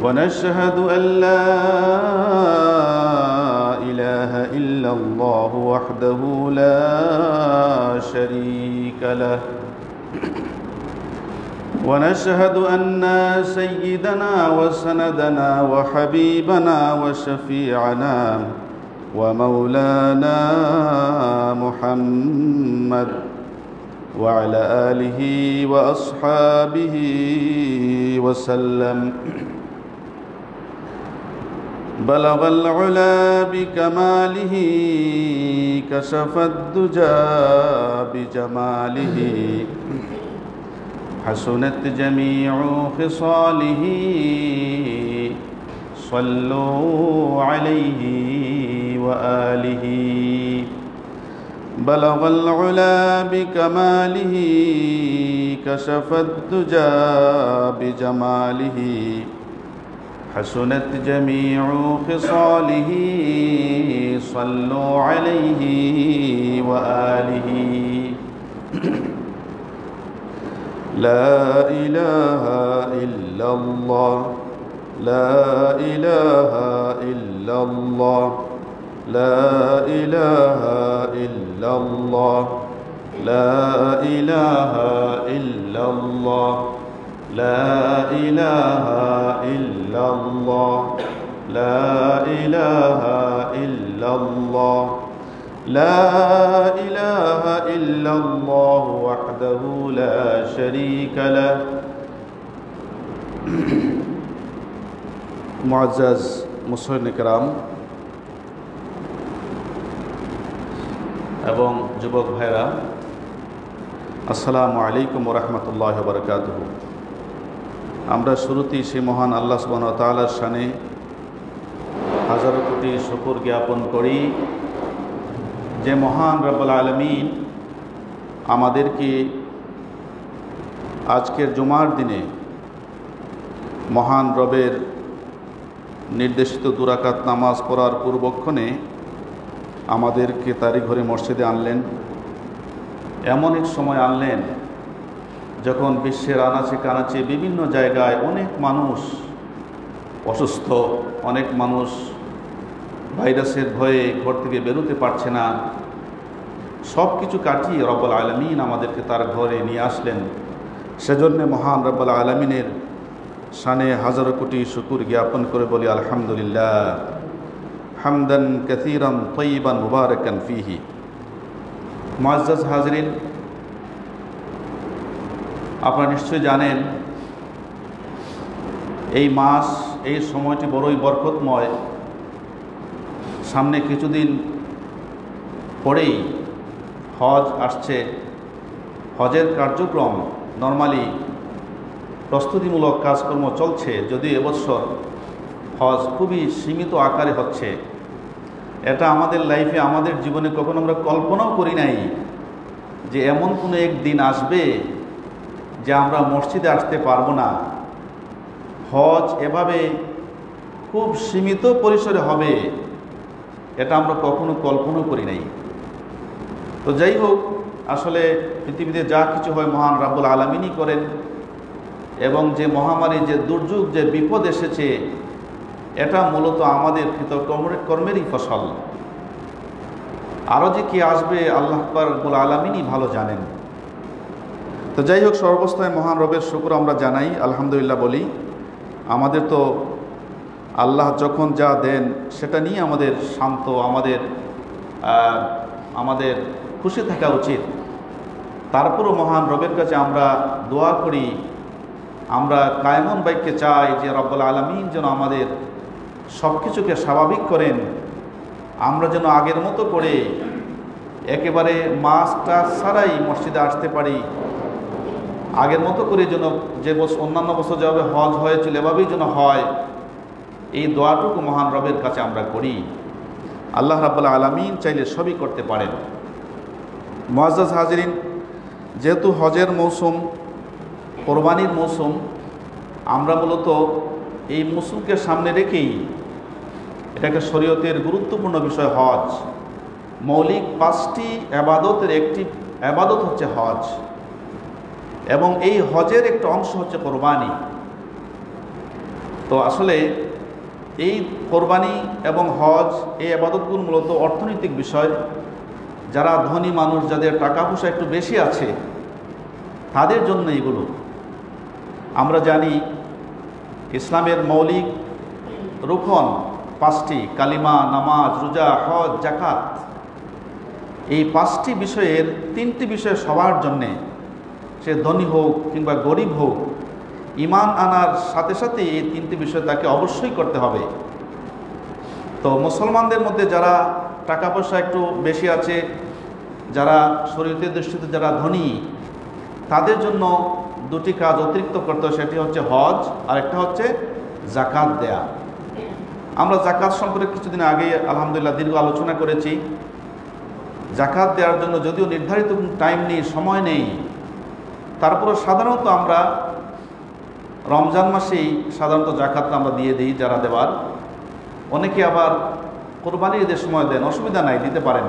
ونشهد أن لا إله إلا الله وحده لا شريك له ونشهد أن سيدنا وسندنا وحبيبنا وشفيعنا ومولانا محمد وعلى آله وأصحابه وسلم بلغ العلا بكماله كشف الدجى بجماله حسنت جميع خصاله صلوا عليه وآله بلغ العلا بكماله كشف الدجى بجماله حسنت جميع خصاله صلوا عليه وآله لا إله إلا الله لا إله إلا الله لا إله إلا الله لا إله إلا الله لا إله إلا الله لا إله إلا الله لا إله إلا الله وحده لا شريك له মুআজ্জাজ মুসলিম کرام এবং যুবক ভাইরা, আসসালামু আলাইকুম ওয়া রাহমাতুল্লাহি ওয়া বারাকাতুহু। আমরা শুরুতেই সেই মহান আল্লাহ সুবহানাহু ওয়া তাআলার শানে হাজারো কোটি শুকর জ্ঞাপন করি যে মহান রব্বুল আলামিন আমাদেরকে আজকের জুমার দিনে মহান রবের নির্দেশিত দুরাকাত নামাজ পড়ার পূর্বক্ষণে আমাদেরকে তারই ঘরে মসজিদে আনলেন। এমন এক সময় আনলেন যখন বিশ্বের আনাচে কানাচে বিভিন্ন জায়গায় অনেক মানুষ অসুস্থ, অনেক মানুষ ভাইরাসের ভয়ে ঘর থেকে বেরোতে পারছে না। সব কিছু কাটিয়ে রব্বুল আলামিন আমাদেরকে তার ঘরে নিয়ে আসলেন। সেজন্য মহান রব্বুল আলামিনের শানে হাজারো কোটি শুকর জ্ঞাপন করে বলি আলহামদুলিল্লাহ, হামদান কাসীরান তাইয়িবান মুবারাকান ফীহি। মুআজ্জাজ হাজরিন, আপনারা নিশ্চয়ই জানেন এই মাস, এই সময়টি বড়ই বরকতময়। সামনে কিছুদিন পরেই হজ আসছে। হজের কার্যক্রম নর্মালি প্রস্তুতিমূলক কাজকর্ম চলছে, যদিও এবছর হজ খুবই সীমিত আকারে হচ্ছে। এটা আমাদের লাইফে, আমাদের জীবনে কখনো আমরা কল্পনাও করি নাই যে এমন কোনো এক দিন আসবে যে আমরা মসজিদে আসতে পারবো না। হজ এভাবে খুব সীমিত পরিসরে হবে, এটা আমরা কখনো কল্পনা করি নাই। তো যাই হোক, আসলে পৃথিবীতে যা কিছু হয় মহান রব্বুল আলামিনই করেন, এবং যে মহামারী, যে দুর্যোগ, যে বিপদ এসেছে, এটা মূলত আমাদের কর্মেরই ফসল। আরও যে কি আসবে আল্লাহ রব্বুল আলামিনই ভালো জানেন। তো যাই হোক, সর্বস্থায় মহান রবের শুকর আমরা জানাই, আলহামদুলিল্লাহ বলি। আমাদের তো আল্লাহ যখন যা দেন সেটা নিয়ে আমাদের শান্ত, আমাদের খুশি থাকা উচিত। তারপরও মহান রবের কাছে আমরা দোয়া করি, আমরা কায়মন বাইককে চাই যে রব্বুল আলামিন যেন আমাদের সব কিছুকে স্বাভাবিক করেন। আমরা যেন আগের মতো করে একেবারে মাসটা ছাড়াই মসজিদে আসতে পারি। আগের মতো করে যেন, যে বছর অন্যান্য বছর যেভাবে হজ হয়েছিল এভাবেই যেন হয়, এই দোয়াটুকু মহান রবের কাছে আমরা করি। আল্লাহ রাব্বুল আলামিন চাইলে সবই করতে পারেন। মুআজ্জাজ হাজিরিন, যেহেতু হজের মৌসুম, কোরবানির মৌসুম, আমরা মূলত এই মৌসুমকে সামনে রেখেই, এটা একটা শরীয়তের গুরুত্বপূর্ণ বিষয় হজ। মৌলিক 5টি ইবাদতের একটি ইবাদত হচ্ছে হজ, এবং এই হজের একটা অংশ হচ্ছে কোরবানি। তো আসলে এই কোরবানি এবং হজ এই আবাদতগুলো মূলত অর্থনৈতিক বিষয়। যারা ধনী মানুষ, যাদের টাকা পয়সা একটু বেশি আছে, তাদের জন্য এগুলো। আমরা জানি ইসলামের মৌলিক রুকন 5টি: কালিমা, নামাজ, রোজা, হজ, যাকাত। এই 5টি বিষয়ের 3টি বিষয় সবার জন্যে, সে ধনী হোক কিংবা গরিব হোক, ঈমান আনার সাথে সাথে এই 3টি বিষয় তাকে অবশ্যই করতে হবে। তো মুসলমানদের মধ্যে যারা টাকা পয়সা একটু বেশি আছে, যারা শরীয়তের দৃষ্টিতে যারা ধনী, তাদের জন্য 2টি কাজ অতিরিক্ত করতে হয়। সেটি হচ্ছে হজ, আর একটা হচ্ছে যাকাত দেয়া। আমরা যাকাত সম্পর্কে কিছুদিন আগে আলহামদুলিল্লাহ দীর্ঘ আলোচনা করেছি। যাকাত দেওয়ার জন্য যদিও নির্ধারিত টাইম নেই, সময় নেই, তারপরে সাধারণত আমরা রমজান মাসেই সাধারণত যাকাতটা আমরা দিয়ে দিই যারা দেওয়ার। অনেকে আবার কোরবানির ঈদের সময় দেন, অসুবিধা নাই, দিতে পারেন।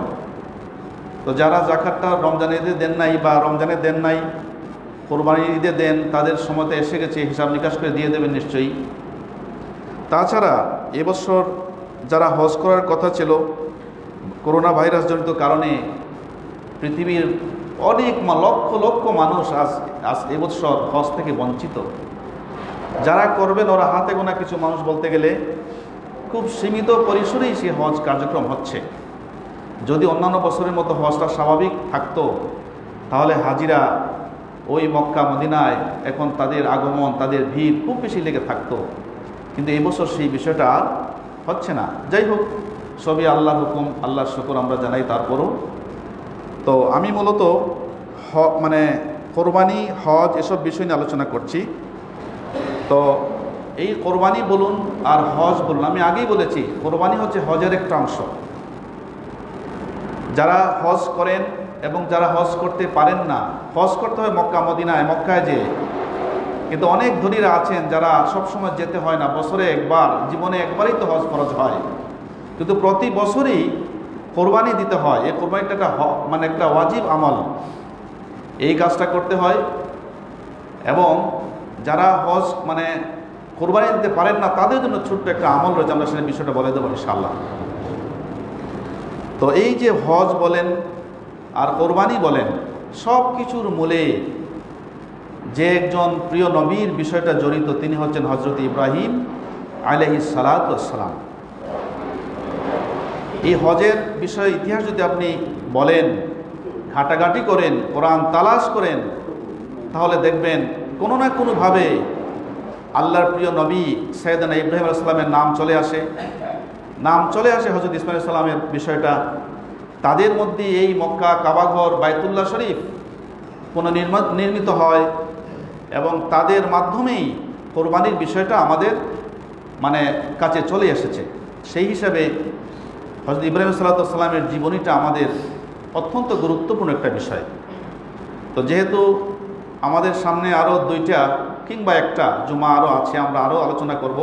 তো যারা যাকাতটা রমজানের ঈদে দেন নাই বা রমজানে দেন নাই, কোরবানির ঈদে দেন, তাদের সময়তে এসে গেছে, হিসাব নিকাশ করে দিয়ে দেবেন নিশ্চয়ই। তাছাড়া এবছর যারা হজ করার কথা ছিল, করোনা ভাইরাস জনিত কারণে পৃথিবীর অনেক লক্ষ লক্ষ মানুষ আজ এবছর হজ থেকে বঞ্চিত। যারা করবেন ওরা হাতে গোনা কিছু মানুষ, বলতে গেলে খুব সীমিত পরিসরেই সে হজ কার্যক্রম হচ্ছে। যদি অন্যান্য বছরের মতো হজটা স্বাভাবিক থাকতো, তাহলে হাজিরা ওই মক্কা মদিনায় এখন তাদের আগমন, তাদের ভিড় খুব বেশি লেগে থাকতো। কিন্তু এই বছর সেই বিষয়টা আর হচ্ছে না। যাই হোক, সবই আল্লাহর হুকুম, আল্লাহর শুকর আমরা জানাই। তারপরও তো আমি মূলত কোরবানি, হজ এসব বিষয় নিয়ে আলোচনা করছি। তো এই কোরবানি বলুন আর হজ বলুন, আমি আগেই বলেছি কোরবানি হচ্ছে হজের একটা অংশ। যারা হজ করেন এবং যারা হজ করতে পারেন না, হজ করতে হয় মক্কা মদিনায়, মক্কায় যে। কিন্তু অনেক ধনীরা আছেন যারা সবসময় যেতে হয় না, বছরে একবার, জীবনে একবারই তো হজ ফরজ হয়, কিন্তু প্রতি বছরই কোরবানি দিতে হয়। এই কোরবানিটা একটা ওয়াজিব আমল, এই কাজটা করতে হয়। এবং যারা হজ কোরবানি দিতে পারেন না, তাদের জন্য ছোট্ট একটা আমল রয়েছে, আমরা সেটা বিষয়টা বলে দেবো ইনশাআল্লাহ। তো এই যে হজ বলেন আর কোরবানি বলেন, সব কিছুর মূলে যে একজন প্রিয় নবীর বিষয়টা জড়িত, তিনি হচ্ছেন হজরত ইব্রাহিম আলাইহিস সালাতু ওয়াস সালাম। এই হজের বিষয়ে ইতিহাস যদি আপনি বলেন, ঘাটাঘাটি করেন, কোরআন তালাশ করেন, তাহলে দেখবেন কোনো না কোনোভাবে আল্লাহর প্রিয় নবী সাইয়েদনা ইব্রাহিম আলাইহিস সালামের নাম চলে আসে হজরত ইসমাইল আলাইহিস সালামের বিষয়টা। তাদের মধ্যে এই মক্কা, কাবাঘর, বাইতুল্লাহ শরীফ নির্মিত হয়, এবং তাদের মাধ্যমেই কোরবানির বিষয়টা আমাদের কাছে চলে এসেছে। সেই হিসাবে হজরত ইব্রাহিম সাল্লাল্লাহু সাল্লামের জীবনীটা আমাদের অত্যন্ত গুরুত্বপূর্ণ একটা বিষয়। তো যেহেতু আমাদের সামনে আরও 2টা কিংবা একটা জুমা আরও আছে, আমরা আরও আলোচনা করব।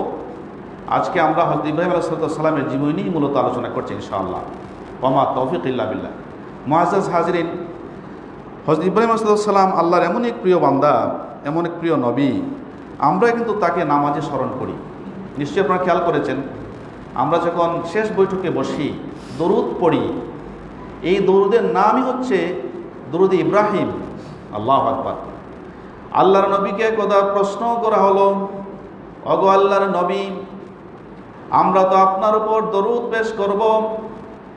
আজকে আমরা হজরত ইব্রাহিম আলাইহিস সালামের জীবনী মূলত আলোচনা করছি ইনশাআল্লাহ। ওমা তৌফিক ইল্লা বিল্লাহ। মুআজ্জাজ হাজিরিন, হজরত ইব্রাহিম আলাইহিস সালাম আল্লাহর এমন এক প্রিয় বান্দা, এমন এক প্রিয় নবী। আমরা কিন্তু তাকে নামাজে স্মরণ করি। নিশ্চয়ই আপনারা খেয়াল করেছেন, আমরা যখন শেষ বৈঠকে বসি, দরুদ পড়ি, এই দরুদের নামই হচ্ছে দরুদ ইব্রাহিম। আল্লাহু আকবার। আল্লাহর নবীকে কথা প্রশ্ন করা হলো, ওগো আল্লাহর নবী, আমরা তো আপনার উপর দরুদ পেশ করব,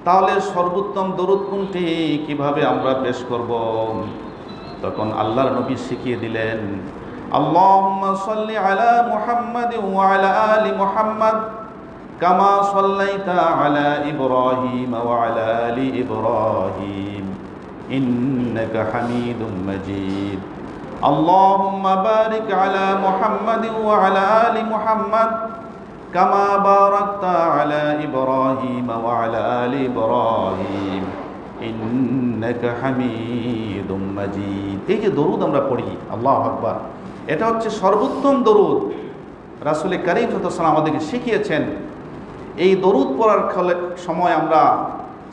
তাহলে সর্বোত্তম দরুদ কোনটি, কিভাবে আমরা পেশ করব? তখন আল্লাহর নবী শিখিয়ে দিলেন, আল্লাহুম্মা সাল্লি আলা মুহাম্মাদ ওয়া আলা আলি মুহাম্মাদ কামা সাল্লাইতা আলা ইব্রাহিম ওয়া আলা আলি ইব্রাহিম ইন্নাকা হামিদুম মাজিদ। আল্লাহুম্মা বারিক আলা মুহাম্মাদ ওয়া আলা আলি মুহাম্মাদ কামা বারাকতা আলা ইব্রাহিম ওয়া আলা আলি ইব্রাহিম ইন্নাকা হামিদুম মাজিদ। এই যে দরুদ আমরা পড়ি, আল্লাহু আকবার, এটা হচ্ছে সর্বোত্তম দরুদ। রাসূল কারীম সাল্লাল্লাহু আলাইহি ওয়াসাল্লাম আমাদেরকে শিখিয়েছেন। এই দরুদ পড়ার সময় আমরা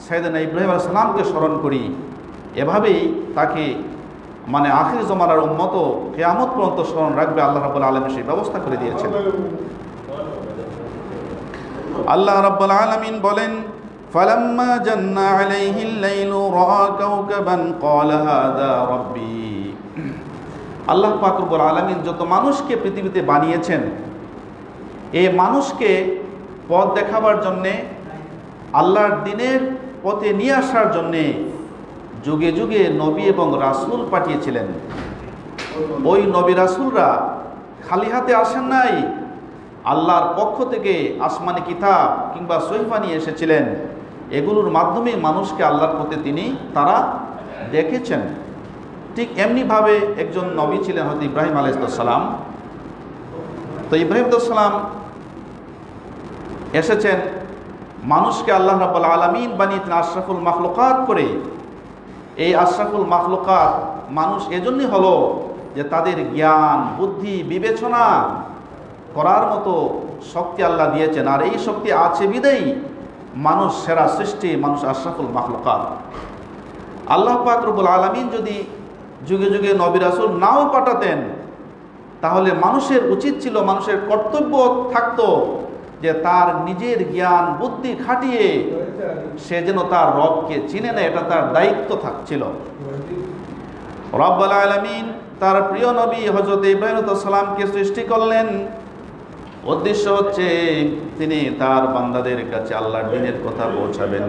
সাইয়েদনা ইব্রাহিম আলাইহিস সালামকে স্মরণ করি। এভাবেই তাকে আখির জমানার উম্মত কিয়ামত পর্যন্ত স্মরণ রাখবে, আল্লাহ রাব্বুল আলামিন সেই ব্যবস্থা করে দিয়েছেন। আল্লাহ রাব্বুল আলামিন বলেন, ফালাম্মা জান্না আলাইহিল লাইলু রাআ কাওকাবান ক্বালা হাযা রাব্বি। আল্লাহ পাক রব্বুল আলামিন যত মানুষকে পৃথিবীতে বানিয়েছেন, এই মানুষকে পথ দেখাবার জন্যে, আল্লাহর দ্বীনের পথে নিয়ে আসার জন্যে যুগে যুগে নবী এবং রাসূল পাঠিয়েছিলেন। ওই নবী রাসূলরা খালি হাতে আসেন নাই, আল্লাহর পক্ষ থেকে আসমানি কিতাব কিংবা সহিফা নিয়ে এসেছিলেন। এগুলোর মাধ্যমে মানুষকে আল্লাহর পথে তারা দেখেছেন। ঠিক এমনিভাবে একজন নবী ছিলেন হযরত ইব্রাহিম আলাইহিস সালাম। তো ইব্রাহিম আলাইহিস সালাম এসেছেন, মানুষকে আল্লাহ রাব্বুল আলামিন বানিয়েছেন আশরাফুল মাখলুকাত করে। এই আশরাফুল মাখলুকাত মানুষ এজন্যই হলো যে তাদের জ্ঞান, বুদ্ধি, বিবেচনা করার মতো শক্তি আল্লাহ দিয়েছেন। আর এই শক্তি আছে বিদেই মানুষ সেরা সৃষ্টি, মানুষ আশরাফুল মাখলুকাত। আল্লাহ পাক রব্বুল আলামিন যদি যুগে যুগে নবী রাসূল নাও পাঠাতেন, তাহলে মানুষের উচিত ছিল, মানুষের কর্তব্য থাকতো যে তার নিজের জ্ঞান বুদ্ধি খাটিয়ে সে যেন তার রবকে চিনে নেয়, এটা তার দায়িত্ব থাকছিল। রব্বুল আলামিন তার প্রিয় নবী হযরত ইব্রাহিম আলাইহিস সালামকে সৃষ্টি করলেন। উদ্দেশ্য হচ্ছে তিনি তার বান্দাদের কাছে আল্লাহর দ্বীনের কথা পৌঁছাবেন।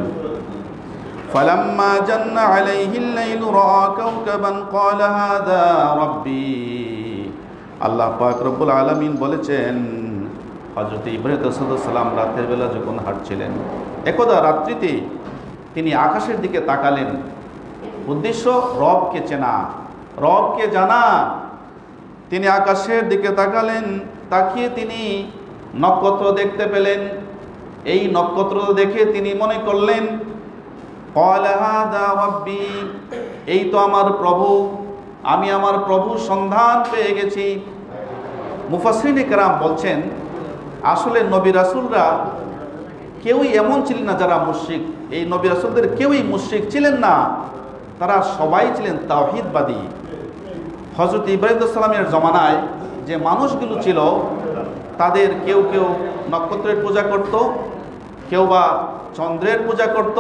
ফালাম্মা জান্না আলাইহিল লাইলু রাআ কাওকাবান ক্বালা হাযা রাব্বি। আল্লাহ পাক রব্বুল আলামিন বলেছেন, হযরত ইব্রাহিম আলাইহিস সালাম রাতের বেলা যখন হাঁটছিলেন, একদা রাত্রিতে তিনি আকাশের দিকে তাকালেন। উদ্দেশ্য রবকে চেনা, রবকে জানা। তিনি আকাশের দিকে তাকালেন, তাকিয়ে তিনি নক্ষত্র দেখতে পেলেন। এই নক্ষত্র দেখে তিনি মনে করলেন, ক্বালা হাযা রাব্বি, এই তো আমার প্রভু, আমি আমার প্রভুর সন্ধান পেয়ে গেছি। মুফাসসিরিনে কেরাম বলছেন, আসলে নবী রাসূলরা কেউই এমন ছিলেন না যারা মুশরিক। এই নবী রাসূলদের কেউই মুশরিক ছিলেন না, তারা সবাই ছিলেন তাওহীদবাদী। হযরত ইব্রাহিম আলাইহিস সালামের জমানায় যে মানুষগুলো ছিল, তাদের কেউ কেউ নক্ষত্রের পূজা করত, কেউ বা চন্দ্রের পূজা করত,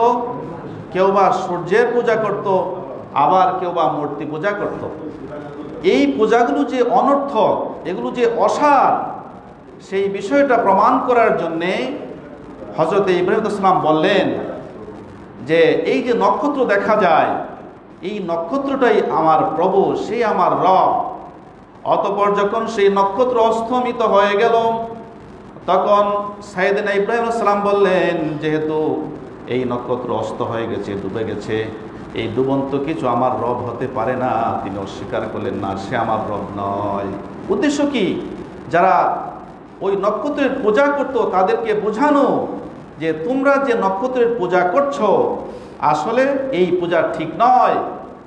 কেউ বা সূর্যের পূজা করত, আবার কেউ বা মূর্তি পূজা করত। এই পূজাগুলো যে অনর্থক, এগুলো যে অসার, সেই বিষয়টা প্রমাণ করার জন্যে হযরত ইব্রাহিম আলাইহিস সালাম বললেন যে এই যে নক্ষত্র দেখা যায়, এই নক্ষত্রটাই আমার প্রভু, সেই আমার রব। অতঃপর যখন সেই নক্ষত্র অস্তমিত হয়ে গেল, তখন সাইয়েদনা ইব্রাহিম আলাইহিস সালাম বললেন, যেহেতু এই নক্ষত্র অস্ত হয়ে গেছে, ডুবে গেছে, এই ডুবন্ত কিছু আমার রব হতে পারে না। তিনি অস্বীকার করলেন, না, সে আমার রব নয়। উদ্দেশ্য কি? যারা ওই নক্ষত্রের পূজা করতো তাদেরকে বোঝানো যে তোমরা যে নক্ষত্রের পূজা করছো, আসলে এই পূজা ঠিক নয়,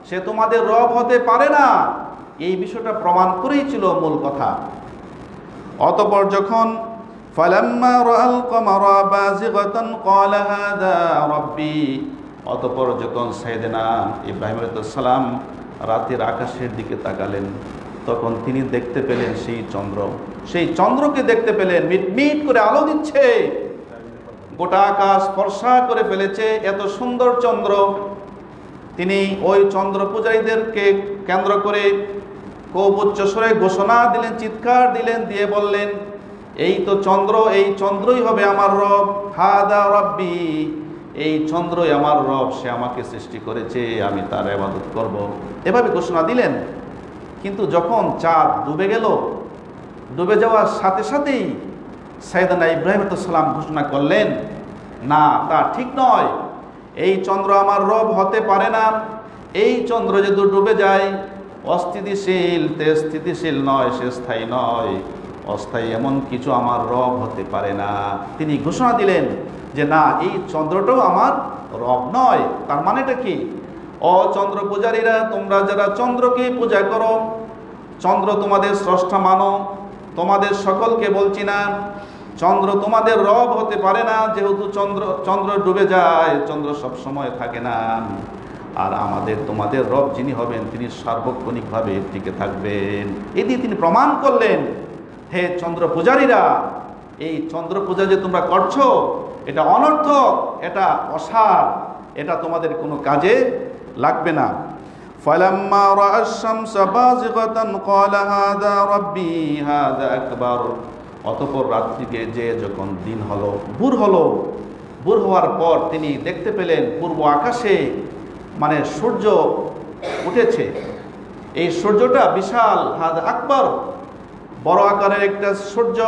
সে তোমাদের রব হতে পারে না। এই বিষয়টা প্রমাণ করেই ছিল মূল কথা। অতঃপর যখন ফালাম্মা রাআল কমারা বাযিগাতান ক্বালা হাযা রাব্বি, অতঃপর যখন সাইয়েদনা ইব্রাহিম আলাইহিস সালাম রাতের আকাশের দিকে তাকালেন, তখন তিনি দেখতে পেলেন সেই চন্দ্র। সেই চন্দ্রকে দেখতে পেলেন, মিটমিট করে আলো দিচ্ছে, গোটা আকাশ ফর্সা করে ফেলেছে, এত সুন্দর চন্দ্র। তিনি ওই চন্দ্র পূজারীদেরকে কেন্দ্র করে খুব উচ্চস্বরে ঘোষণা দিলেন, চিৎকার দিলেন, দিয়ে বললেন, এই তো চন্দ্র, এই চন্দ্রই হবে আমার রব, হাযা রাব্বি, এই চন্দ্রই আমার রব, সে আমাকে সৃষ্টি করেছে, আমি তার ইবাদত করব। এভাবে ঘোষণা দিলেন। কিন্তু যখন চাঁদ ডুবে গেল, ডুবে যাওয়ার সাথে সাথেই সাইয়েদনা ইব্রাহিম আলাইহিস সালাম ঘোষণা করলেন, না, তা ঠিক নয়, এই চন্দ্র আমার রব হতে পারে না। এই চন্দ্র যদি ডুবে যায়, অস্থিতিশীল, স্থিতিশীল নয়, সে স্থায়ী নয়, অস্থায়ী এমন কিছু আমার রব হতে পারে না। তিনি ঘোষণা দিলেন যে না, এই চন্দ্রটাও আমার রব নয়। তার মানেটা কি? ও চন্দ্র পূজারীরা, তোমরা যারা চন্দ্রকে পূজা করো, চন্দ্র তোমাদের স্রষ্টা মানো, তোমাদের সকলকে বলছি না, চন্দ্র তোমাদের রব হতে পারে না, যেহেতু চন্দ্র ডুবে যায়, চন্দ্র সব সময় থাকে না। আর তোমাদের রব যিনি হবেন, তিনি সার্বক্ষণিকভাবে টিকে থাকবেন। এটি তিনি প্রমাণ করলেন, হে চন্দ্র পূজারীরা, এই চন্দ্র পূজা যে তোমরা করছো এটা অনর্থক, এটা অসার, এটা তোমাদের কোনো কাজে লাগবে না। ফালাম্মা রাআশ শামসা বাযিগাতান ক্বালা হাযা রাব্বি হাযা আকবার। অতঃপর রাত্রিকে যে যখন দিন হলো, ভোর হওয়ার পর তিনি দেখতে পেলেন পূর্ব আকাশে মানে সূর্য উঠেছে। এই সূর্যটা বিশাল, হাযা আকবার, বড় আকারের একটা সূর্য।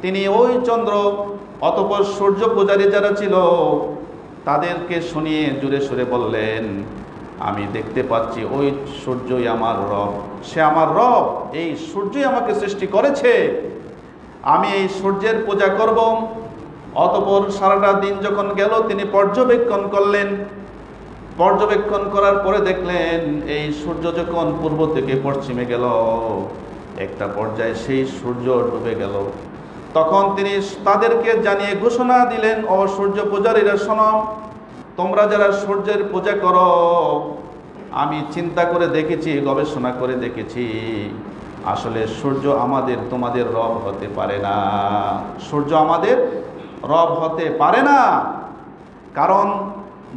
তিনি ওই চন্দ্র, অতঃপর সূর্য পূজারী যারা ছিল তাদেরকে শুনিয়ে জোরে সোরে বললেন, আমি দেখতে পাচ্ছি ওই সূর্যই আমার রব, সে আমার রব, এই সূর্যই আমাকে সৃষ্টি করেছে, আমি এই সূর্যের পূজা করব। অতঃপর সারাটা দিন যখন গেল তিনি পর্যবেক্ষণ করলেন। পর্যবেক্ষণ করার পরে দেখলেন এই সূর্য যখন পূর্ব থেকে পশ্চিমে গেল, একটা পর্যায়ে সেই সূর্য ডুবে গেল। তখন তিনি তাদেরকে জানিয়ে ঘোষণা দিলেন, ও সূর্য পূজারীরা শোনো, তোমরা যারা সূর্যের পূজা করো, আমি চিন্তা করে দেখেছি, গবেষণা করে দেখেছি, আসলে সূর্য আমাদের তোমাদের রব হতে পারে না। সূর্য আমাদের রব হতে পারে না, কারণ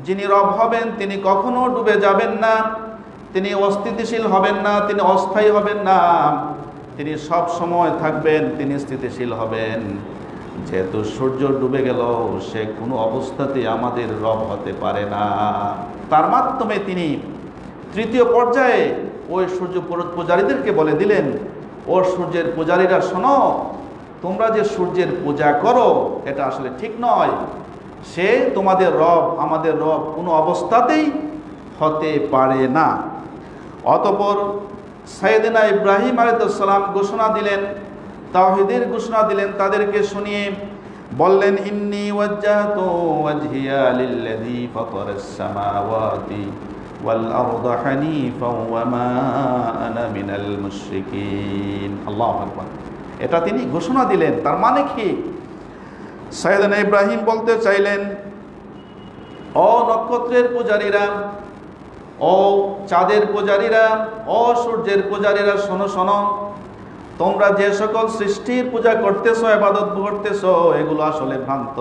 যিনি রব হবেন তিনি কখনো ডুবে যাবেন না, তিনি অস্থিতিশীল হবেন না, তিনি অস্থায়ী হবেন না, তিনি সব সময় থাকবেন, তিনি স্থিতিশীল হবেন। যেহেতু সূর্য ডুবে গেল, সে কোনো অবস্থাতেই আমাদের রব হতে পারে না। তার মাধ্যমে তিনি তৃতীয় পর্যায়ে ওই সূর্য পূজারীদেরকে বলে দিলেন, ও সূর্যের পূজারীরা শোনো, তোমরা যে সূর্যের পূজা করো এটা আসলে ঠিক নয়, সে তোমাদের রব, আমাদের রব কোনো অবস্থাতেই হতে পারে না। অতঃপর সাইয়েদনা ইব্রাহিম আলাইহিস সালাম ঘোষণা দিলেন, তাওহীদের ঘোষণা দিলেন, তাদেরকে শুনিয়ে বললেন, ইন্নী ওয়াজ্জাহতু ওয়াজহিয়া লিল্লাযী ফাতারাস সামাওয়াতি ওয়াল আরদা হানিফাও ওয়া মা আনা মিনাল মুশরিকিন। আল্লাহু আকবার। এটা তিনি ঘোষণা দিলেন। তার মানে কি? সাইয়েদনা ইব্রাহিম বলতে চাইলেন, ও নক্ষত্রের পূজারীরা, ও চাঁদের পূজারীরা, ও সূর্যের পূজারীরা, শোনো শোনো, তোমরা যে সকল সৃষ্টির পূজা করতেছো, ইবাদত করতেছো, এগুলো আসলে ভ্রান্ত,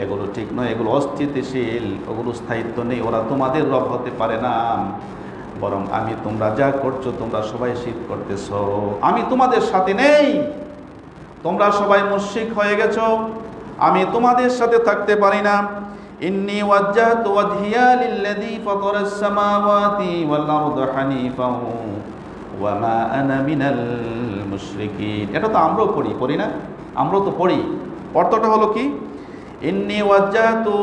এগুলো ঠিক নয়, এগুলো অস্থিতিশীল, ওগুলো স্থায়িত্ব নেই, ওরা তোমাদের রব হতে পারে না। বরং আমি তোমরা যা করছো, তোমরা সবাই শিরক করতেছো, আমি তোমাদের সাথে নেই, তোমরা সবাই মুশরিক হয়ে গেছো, আমি তোমাদের সাথে থাকতে পারি না। ইন্নী ওয়াজ্জাহতু ওয়াজহিয়া লিল্লাযী ফাতারাস সামাওয়াতি ওয়াল আরদা হানিফাও ওয়া মা আনা মিনাল মুশরিকিন। এটা তো আমরাও পড়ি না? আমরাও তো পড়ি। অর্থটা হলো কি? ইন্নী ওয়াজ্জাহতু,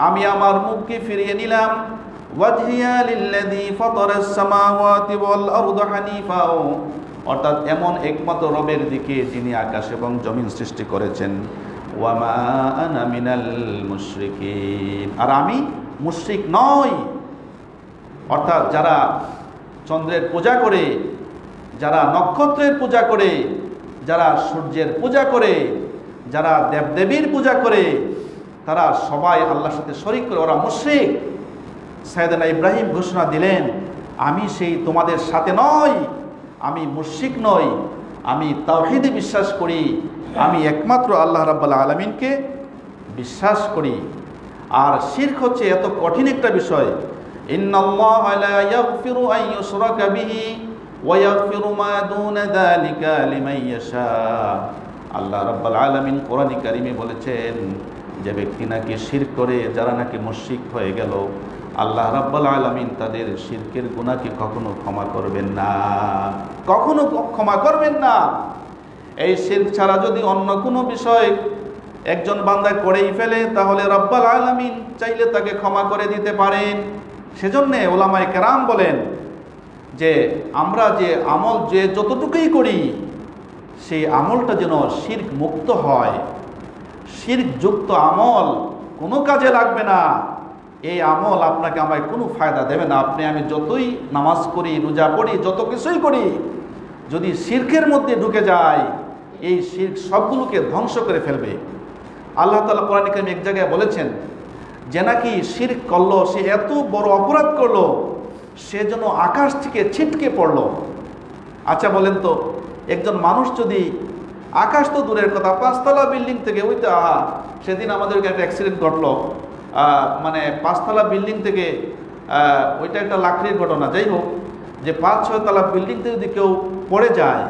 আমি আমার মুখকে ফিরিয়ে নিলাম, ওয়াজহিয়া লিল্লাযী ফাতারাস সামাওয়াতি ওয়াল আরদা হানিফাও, অর্থাৎ এমন একমাত্র রবের দিকে যিনি আকাশ এবং জমিন সৃষ্টি করেছেন, ওয়া মা আনা মিনাল মুশরিকিন, আর আমি মুশরিক নই। অর্থাৎ যারা চন্দ্রের পূজা করে, যারা নক্ষত্রের পূজা করে, যারা সূর্যের পূজা করে, যারা দেবদেবীর পূজা করে, তারা সবাই আল্লাহর সাথে শরীক করে, ওরা মুশরিক। সাইয়েদনা ইব্রাহিম ঘোষণা দিলেন, আমি সেই তোমাদের সাথে নই, আমি মুশরিক নই, আমি তাওহীদে বিশ্বাস করি, আমি একমাত্র আল্লাহ রাব্বুল আলামিনকে বিশ্বাস করি। আর শিরক হচ্ছে এত কঠিন একটা বিষয়। ইন্নাল্লাহা লা ইয়াগফিরু আন ইউশরাকা বিহি ওয়া ইয়াগফিরু মা দুনা যালিকা লিমান ইয়াশা। আল্লাহ রাব্বুল আলামিন কোরআনে কারিমে বলেছেন, যে ব্যক্তি নাকি শিরক করে, যারা নাকি মুশরিক হয়ে গেল, আল্লাহ রাব্বুল আলামিন তাদের শিরকের গুনাহকে কখনো ক্ষমা করবেন না, কখনো ক্ষমা করবেন না। এই শিরক ছাড়া যদি অন্য কোনো বিষয় একজন বান্দা করেই ফেলে, তাহলে রাব্বুল আলামিন চাইলে তাকে ক্ষমা করে দিতে পারেন। সেজন্য উলামায়ে কেরাম বলেন যে আমরা যে আমল যে যতটুকুই করি, সেই আমলটা যেন শিরক মুক্ত হয়। শিরক যুক্ত আমল কোনো কাজে লাগবে না, এই আমল আপনাকে আমায় কোনো ফায়দা দেবে না। আপনি আমি যতই নামাজ করি, রোজা পড়ি, যত কিছুই করি, যদি শিরকের মধ্যে ঢুকে যায়, এই শিরক সবগুলোকে ধ্বংস করে ফেলবে। আল্লাহ তাআলা কোরআনে কারিমে এক জায়গায় বলেছেন যে নাকি শিরক করলো, সে এত বড় অপরাধ করলো, সে যেন আকাশ থেকে ছিটকে পড়লো। আচ্ছা বলেন তো, একজন মানুষ যদি আকাশ তো দূরের কথা, 5তলা বিল্ডিং থেকে, ওই তো সেদিন আমাদের একটা অ্যাক্সিডেন্ট ঘটলো, মানে 5তলা বিল্ডিং থেকে, ওইটা একটা লাকড়ির ঘটনা। যাই হোক, যে 5-6 তলা বিল্ডিং থেকে যদি কেউ পড়ে যায়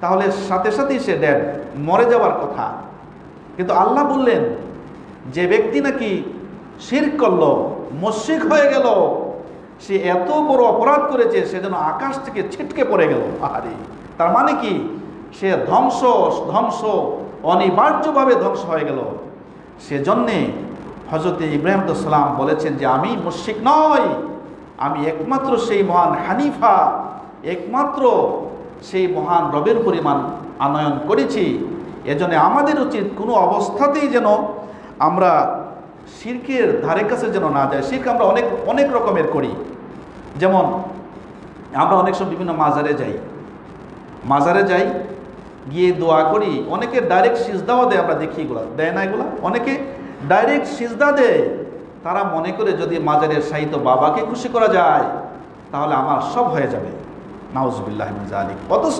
তাহলে সাথে সাথেই সে ডেড, মরে যাওয়ার কথা। কিন্তু আল্লাহ বললেন যে ব্যক্তি নাকি শিরক করলো, মুশরিক হয়ে গেল, সে এত বড় অপরাধ করেছে, সে যেন আকাশ থেকে ছিটকে পড়ে গেল। আরে তার মানে কি? সে ধ্বংস অনিবার্যভাবে ধ্বংস হয়ে গেল। সেজন্যে হযরত ইব্রাহিম আলাইহিস সালাম বলেছেন যে আমি মুশরিক নই, আমি একমাত্র সেই মহান হানিফা, একমাত্র সেই মহান রবের পরিমাণ আনয়ন করেছি। এজন্য আমাদের উচিত কোনো অবস্থাতেই যেন আমরা শিরকের ধারে কাছে যেন না যায়। শিরক আমরা অনেক রকমের করি। যেমন আমরা অনেক সময় বিভিন্ন মাজারে যাই, গিয়ে দোয়া করি। অনেকে ডাইরেক্ট সিজদাও দেয়, আমরা দেখি এগুলো দেয় না, এগুলো অনেকে ডাইরেক্ট সিজদা দেয়। তারা মনে করে যদি মাজারের শাহিত বাবাকে খুশি করা যায় তাহলে আমার সব হয়ে যাবে। নাউজুবিল্লাহি মিন যালিক। অথচ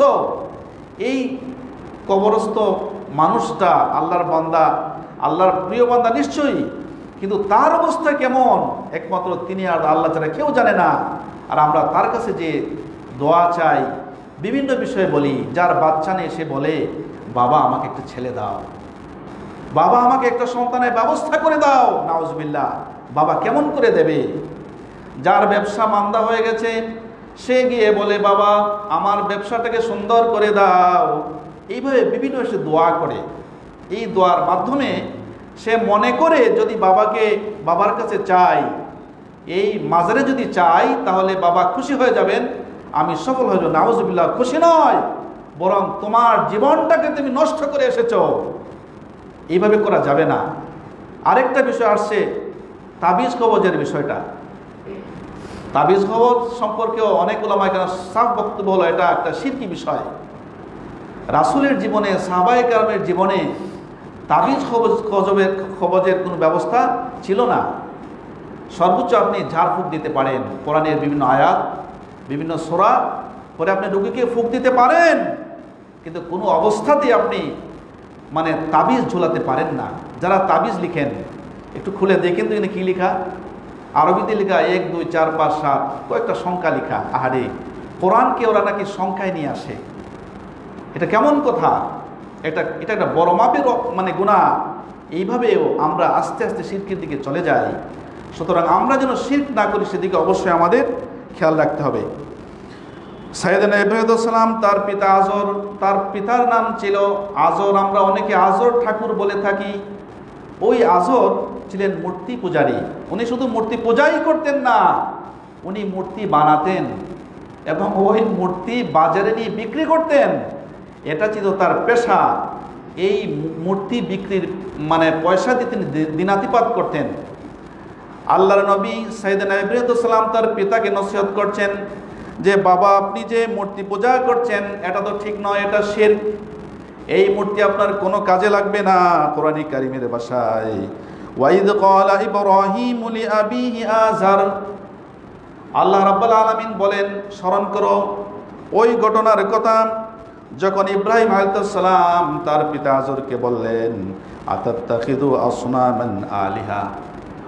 এই কবরস্থ মানুষটা আল্লাহর বান্দা, আল্লাহর প্রিয় বান্দা নিশ্চয়ই, কিন্তু তার অবস্থা কেমন একমাত্র তিনি আর আল্লাহ ছাড়া কেউ জানে না। আর আমরা তার কাছে যে দোয়া চাই, বিভিন্ন বিষয়ে বলি। যার বাচ্চা নেই সে বলে বাবা আমাকে একটা ছেলে দাও, বাবা আমাকে একটা সন্তানের ব্যবস্থা করে দাও। নাউজুবিল্লাহ, বাবা কেমন করে দেবে? যার ব্যবসা মান্দা হয়ে গেছে সে গিয়ে বলে বাবা আমার ব্যবসাটাকে সুন্দর করে দাও। এইভাবে বিভিন্ন সে দোয়া করে। এই দোয়ার মাধ্যমে সে মনে করে যদি বাবার কাছে চাই, এই মাজারে যদি চাই তাহলে বাবা খুশি হয়ে যাবেন, আমি সফল হয়ে যাব। নাউজুবিল্লাহ, খুশি নয়, বরং তোমার জীবনটাকে তুমি নষ্ট করে এসেছো। এইভাবে করা যাবে না। আরেকটা বিষয় আসছে তাবিজ কবজের বিষয়টা। তাবিজ কবজ সম্পর্কেও অনেক উলামা কেরাম সাফ বক্তব্য হলো এটা একটা শিরকি বিষয়। রাসূলের জীবনে, সাহাবায়ে কেরামের জীবনে তাবিজ কবজের কোনো ব্যবস্থা ছিল না। সর্বোচ্চ আপনি ঝাড়ফুঁক দিতে পারেন, কোরআনের বিভিন্ন আয়াত, বিভিন্ন সূরা পরে আপনি রোগীকে ফুঁক দিতে পারেন, কিন্তু কোনো অবস্থাতেই আপনি মানে তাবিজ ঝোলাতে পারেন না। যারা তাবিজ লিখেন একটু খুলে দেখেন তো এখানে কী লেখা, আরবিতে লেখা 1 2 4 5 7 কয়েকটা সংখ্যা লেখা। আহারে, কোরআনকে ওরা নাকি সংখ্যায় নিয়ে আসে। এটা কেমন কথা? এটা একটা বড় মাপের মানে গুনাহ। এইভাবেও আমরা আস্তে আস্তে শিরকের দিকে চলে যাই। সুতরাং আমরা যেন শিরক না করি সেদিকে অবশ্যই আমাদের খেয়াল রাখতে হবে। সাইয়েদনা ইব্রাহিম আলাইহিস সালাম, তার পিতা আজর, তার পিতার নাম ছিল আজর। আমরা অনেকে আজর ঠাকুর বলে থাকি। ওই আজর ছিলেন মূর্তি পূজারী। উনি শুধু মূর্তি পূজাই করতেন না, উনি মূর্তি বানাতেন এবং ওই মূর্তি বাজারে নিয়ে বিক্রি করতেন। এটা ছিল তার পেশা। এই মূর্তি বিক্রির মানে পয়সা দিয়ে তিনি দিনাতিপাত করতেন। আল্লাহর নবী সাইয়েদনা ইব্রাহিম আলাইহিস সালাম তার পিতাকে নসিহত করছেন যে বাবা আপনি যে মূর্তি পূজা করছেন এটা তো ঠিক নয়, এটা শিরক। এই মূর্তি আপনার কোনো কাজে লাগবে না। কোরআনে কারীমের ভাষায় ওয়াইদ ক্বালা ইব্রাহিম লিআবিহি আযার, আল্লাহ রাব্বুল আলামিন বলেন স্মরণ করো ওই ঘটনার কথা যখন ইব্রাহিম আলাইহিস সালাম তার পিতা আজরকে বললেন আতাত্তাখিযু আসনামান আলিহা,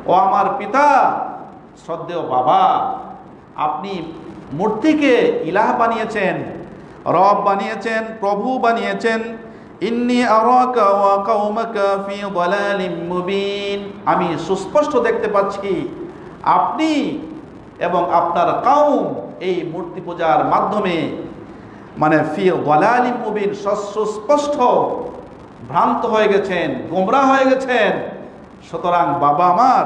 ও আমার পিতা, শ্রদ্ধেয় বাবা, আপনি মূর্তিকে ইলাহ বানিয়েছেন, রব বানিয়েছেন, প্রভু বানিয়েছেন। ইন্নী আরাকা ওয়া কওমাকা ফি দালালিম মুবিন, আমি সুস্পষ্ট দেখতে পাচ্ছি আপনি এবং আপনার কওম এই মূর্তি পূজার মাধ্যমে মানে ফি দালালিম মুবিন, সুস্পষ্ট ভ্রান্ত হয়ে গেছেন, গোমরাহ হয়ে গেছেন। সুতরাং বাবা আমার,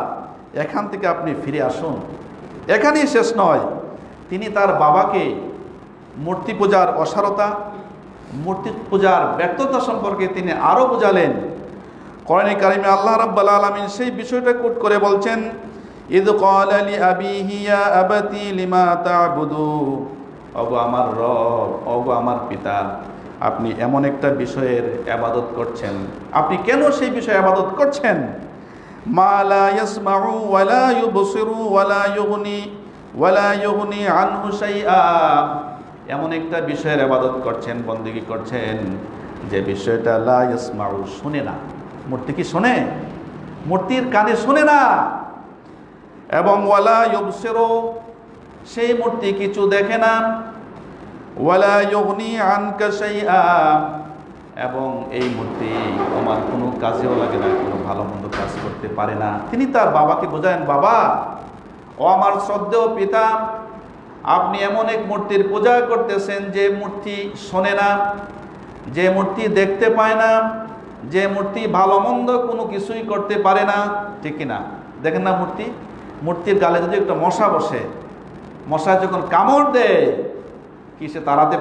এখান থেকে আপনি ফিরে আসুন। এখানেই শেষ নয়, তিনি তার বাবাকে মূর্তি পূজার অসারতা, মূর্তি পূজার ব্যর্থতা সম্পর্কে তিনি আরও বোঝালেন। কোরআনে কারিমে আল্লাহ রাব্বুল আলামিন সেই বিষয়টা কোট করে বলছেন ইয ক্বালা লিআবিহি ইয়া আবাতি লিমা তা'বুদু, ওগো আমার রব, ওগো আমার পিতা, আপনি এমন একটা বিষয়ের ইবাদত করছেন, আপনি কেন সেই বিষয়ে ইবাদত করছেন? মা লা ইয়াসমাউ ওয়া লা ইউবসিরু ওয়া লা ইউগনি আনহু শাইআ, এমন একটা বিষয়ের ইবাদত করছেন, বন্দেগী করছেন যে বিষয়টা লা ইয়াসমাউ, শুনে না। মূর্তি কি শোনে? মূর্তির কানে শোনে না। এবং ওয়ালা ইউবসিরু, সেই মূর্তি কিছু দেখে না। ওয়ালা ইউগনি আনকা শাইআ, এবং এই মূর্তি তোমার কোনো কাজেও লাগে না, কোনো ভালো মন্দ কাজ করতে পারে না। তিনি তার বাবাকে বোঝালেন, বাবা, ও আমার শ্রদ্ধেয় পিতা, আপনি এমন এক মূর্তির পূজা করতেছেন যে মূর্তি শোনে না, যে মূর্তি দেখতে পায় না, যে মূর্তি ভালো মন্দ কোনো কিছুই করতে পারে না, ঠিক না? দেখেন না মূর্তির গালে যদি একটা মশা বসে, মশা যখন কামড় দেয়, কি সে তাড়াতে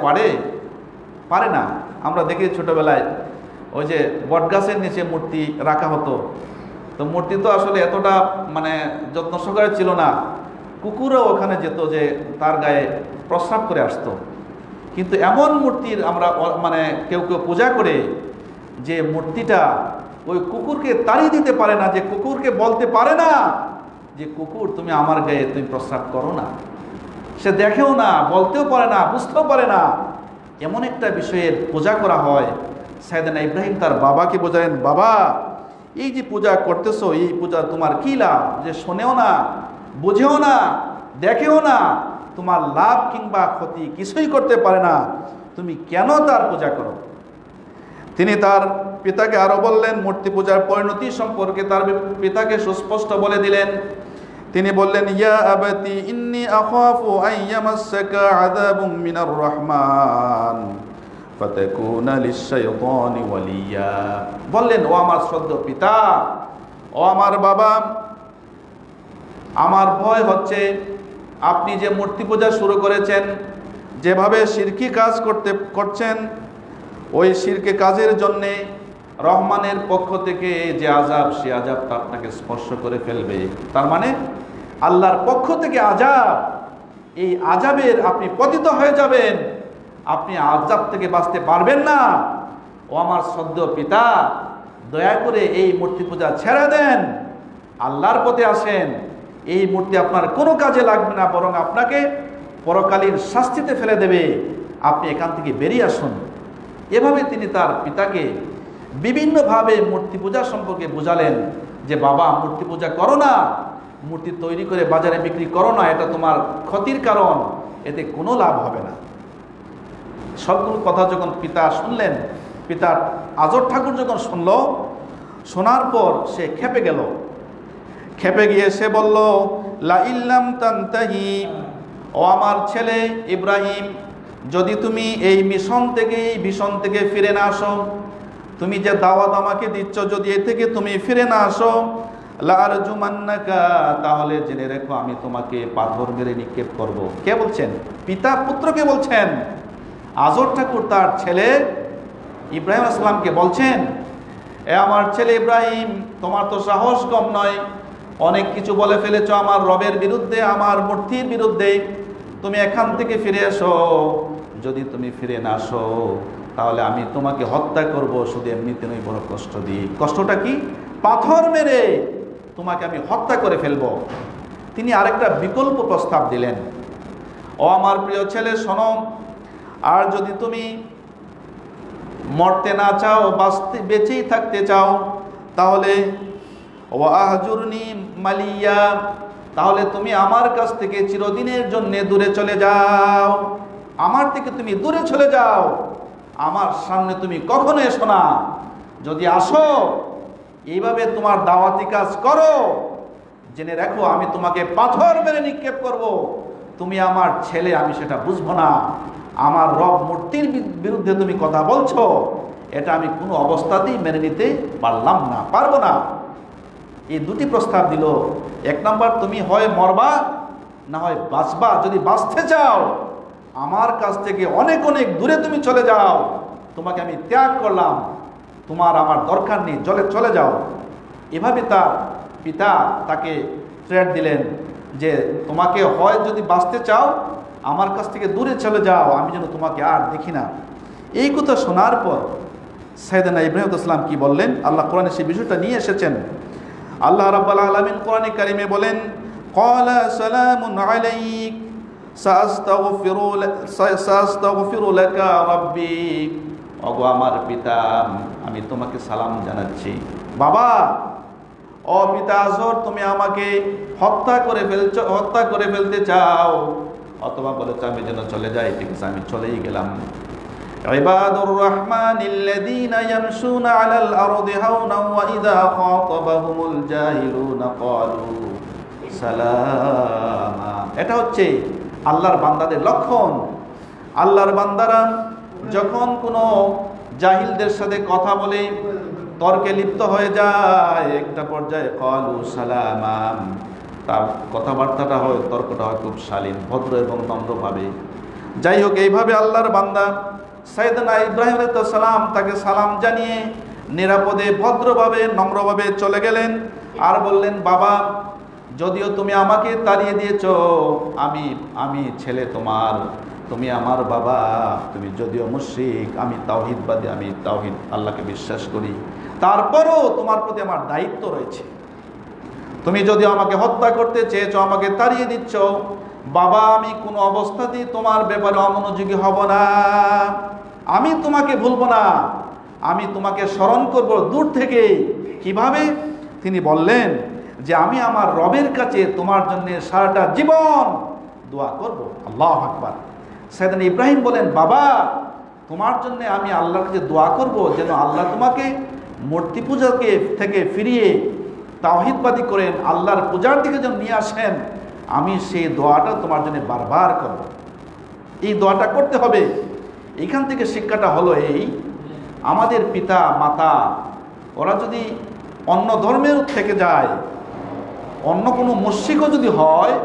পারে না? আমরা দেখি ছোটবেলায় ওই যে বটগাছের নিচে মূর্তি রাখা হতো, তো মূর্তি তো আসলে এতটা মানে যত্ন সহকারে ছিল না, কুকুরও ওখানে যেত যে তার গায়ে প্রস্রাব করে আসতো। কিন্তু এমন মূর্তির আমরা মানে কেউ পূজা করে যে মূর্তিটা ওই কুকুরকে তাড়িয়ে দিতে পারে না, যে কুকুরকে বলতে পারে না যে কুকুর তুমি আমার গায়ে তুমি প্রস্রাব করো না। সে দেখেও না, বলতেও পারে না, বুঝতেও পারে না। এমন একটা বিষয়ের পূজা করা হয়। সাইয়েদনা ইব্রাহিম তার বাবাকে বোঝালেন, বাবা, এই যে পূজা করতেছো, এই পূজা তোমার কি লাভ? যে শোনেও না, বুঝেও না, দেখেও না, তোমার লাভ কিংবা ক্ষতি কিছুই করতে পারে না, তুমি কেন তার পূজা করো? তিনি তার পিতাকে আরো বললেন, মূর্তি পূজার পরিণতি সম্পর্কে তার পিতাকে সুস্পষ্ট বলে দিলেন। তিনি বললেন, ইয়া আবাতি ইন্নী আখাফু আন ইয়ামাসসাকা আযাবুম মিনার রহমান ফাতাকুনা লিশ-শাইতানি ওয়ালিয়া। বললেন, ও আমার শ্রদ্ধেয় পিতা, ও আমার বাবা, আমার ভয় হচ্ছে আপনি যে মূর্তি পূজা শুরু করেছেন, যেভাবে শিরকি কাজ করছেন, ওই শিরকে কাজের জন্যে রহমানের পক্ষ থেকে যে আযাব, সে আযাবটা আপনাকে স্পর্শ করে ফেলবে। তার মানে আল্লাহর পক্ষ থেকে আযাব, এই আযাবের আপনি পতিত হয়ে যাবেন, আপনি আযাব থেকে বাঁচতে পারবেন না। ও আমার শ্রদ্ধেয় পিতা, দয়া করে এই মূর্তি পূজা ছেড়ে দেন, আল্লাহর পথে আসেন। এই মূর্তি আপনার কোনো কাজে লাগবে না, বরং আপনাকে পরকালীন শাস্তিতে ফেলে দেবে। আপনি এখান থেকে বেরিয়ে আসুন। এভাবে তিনি তার পিতাকে বিভিন্নভাবে মূর্তি পূজা সম্পর্কে বোঝালেন যে, বাবা, মূর্তি পূজা করো না, মূর্তি তৈরি করে বাজারে বিক্রি করো না, এটা তোমার ক্ষতির কারণ, এতে কোনো লাভ হবে না। সবগুলো কথা যখন পিতা শুনলেন, পিতার আজর ঠাকুর যখন শোনার পর সে খেপে গিয়ে সে বলল, লা ইল্লাম তানতাহি, ও আমার ছেলে ইব্রাহিম, যদি তুমি এই ভীষণ থেকে ফিরে না আসো, তুমি যে দাওয়াত আমাকে দিচ্ছ, যদি এ থেকে তুমি ফিরে না আসো, লা আরজুমান্নাকা, তাহলে জেনে রেখো আমি তোমাকে পাথর মেরে নিক্ষেপ করব। কে বলছেন? পিতা পুত্রকে বলছেন। আজর ঠাকুর তার ছেলে ইব্রাহিম আসলামকে বলছেন, এ আমার ছেলে ইব্রাহিম, তোমার তো সাহস কম নয়, অনেক কিছু বলে ফেলেছ আমার রবের বিরুদ্ধে, আমার মূর্তির বিরুদ্ধে। তুমি এখান থেকে ফিরে এসো। যদি তুমি ফিরে না আসো, তাহলে আমি তোমাকে হত্যা করব, শুধু এমনিতে নয়, বড় কষ্ট দিই। কষ্টটা কি? পাথর মেরে তোমাকে আমি হত্যা করে ফেলবো। তিনি আরেকটা বিকল্প প্রস্তাব দিলেন, ও আমার প্রিয় ছেলে, শোনো, আর যদি তুমি মরতে না চাও, বেঁচেই থাকতে চাও, তাহলে ওয়াহজুরনি মালিয়া, তাহলে তুমি আমার কাছ থেকে চিরদিনের জন্য দূরে চলে যাও। আমার থেকে তুমি দূরে চলে যাও, আমার সামনে তুমি কখনো এসো না। যদি আসো, এইভাবে তোমার দাওয়াতি কাজ করো, জেনে রাখো আমি তোমাকে পাথর মেরে নিক্ষেপ করব। তুমি আমার ছেলে, আমি সেটা বুঝবো না। আমার রব মূর্তির বিরুদ্ধে তুমি কথা বলছো, এটা আমি কোনো অবস্থাতেই মেনে নিতে পারবো না। এই দুটি প্রস্তাব দিল। এক নাম্বার, তুমি হয় মরবা, না হয় বাঁচবা। যদি বাঁচতে চাও, আমার কাছ থেকে অনেক দূরে তুমি চলে যাও, তোমাকে আমি ত্যাগ করলাম, তোমার আমার দরকার নেই, চলে যাও। এভাবে তার পিতা তাকে থ্রেট দিলেন যে, তোমাকে হয় যদি বাঁচতে চাও, আমার কাছ থেকে দূরে চলে যাও, আমি যেন তোমাকে আর দেখি না। এই কথা শোনার পর সাইয়েদনা ইব্রাহিম ইসলাম কি বললেন? আল্লাহ কোরআনে সেই বিষয়টা নিয়ে এসেছেন। আল্লাহ রাব্বুল আলামিন কোরআনে কারিমে বলেন, ক্বালা সালামুন আলাইক সাআস্তাগফিরু লাকা রাব্বি, ওগো আমার পিতা, আমি তোমাকে সালাম জানাচ্ছি। বাবা, ও পিতা আসর, তুমি আমাকে হত্যা করে ফেলতে চাও, অথবা বলেছো আমি যেন চলে যাই। ঠিক আছে, আমি চলেই গেলাম। ইবাদুর রহমানিল্লাযীনা ইয়ামশুনা আলাল আরদি হাওনা ওয়া ইযা খাতাবাহুমুল জাহিলুনা ক্বালু সালামা। এটা হচ্ছে আল্লাহর বান্দাদের লক্ষণ। আল্লাহর বান্দারা যখন কোনো জাহিলদের সাথে কথা বলে, তর্কে লিপ্ত হয়ে যায়, একটা পর্যায়ে ক্বালু সালামা, তার কথাবার্তাটা হয়, তর্কটা হয় খুব শালীন, ভদ্র এবং নম্রভাবে। যাই হোক, এইভাবে আল্লাহর বান্দা সাইয়েদনা ইব্রাহিম আলাইহিস সালাম তাকে সালাম জানিয়ে নিরাপদে, ভদ্রভাবে, নম্রভাবে চলে গেলেন। আর বললেন, বাবা, যদিও তুমি আমাকে তাড়িয়ে দিয়েছ, আমি ছেলে তোমার, তুমি আমার বাবা। তুমি যদিও মুশরিক, আমি তাওহীদবাদী, আমি তাওহীদ আল্লাহকে বিশ্বাস করি, তারপরও তোমার প্রতি আমার দায়িত্ব রয়েছে। তুমি যদি আমাকে হত্যা করতে চেয়েছো, আমাকে তাড়িয়ে দিচ্ছ, বাবা, আমি কোনো অবস্থাতেই তোমার ব্যাপারে অমনোযোগী হব না। আমি তোমাকে ভুলবো না, আমি তোমাকে স্মরণ করব দূর থেকে। কিভাবে? তিনি বললেন যে আমি আমার রবের কাছে তোমার জন্য সারাটা জীবন দোয়া করব। আল্লাহু আকবার। সাইয়েদনা ইব্রাহিম বলেন, বাবা, তোমার জন্য আমি আল্লাহর কাছে দোয়া করব যেন আল্লাহ তোমাকে মূর্তি পূজাকে থেকে ফিরিয়ে তাওহীদবাদী করেন, আল্লাহর পূজার দিকে যেন নিয়ে আসেন। আমি সেই দোয়াটা তোমার জন্য বারবার করব। এই দোয়াটা করতে হবে। এখান থেকে শিক্ষাটা হলো এই, আমাদের পিতা মাতা ওরা যদি অন্য ধর্মের থেকে যায়, অন্য কোনো মুশরিকও যদি হয়,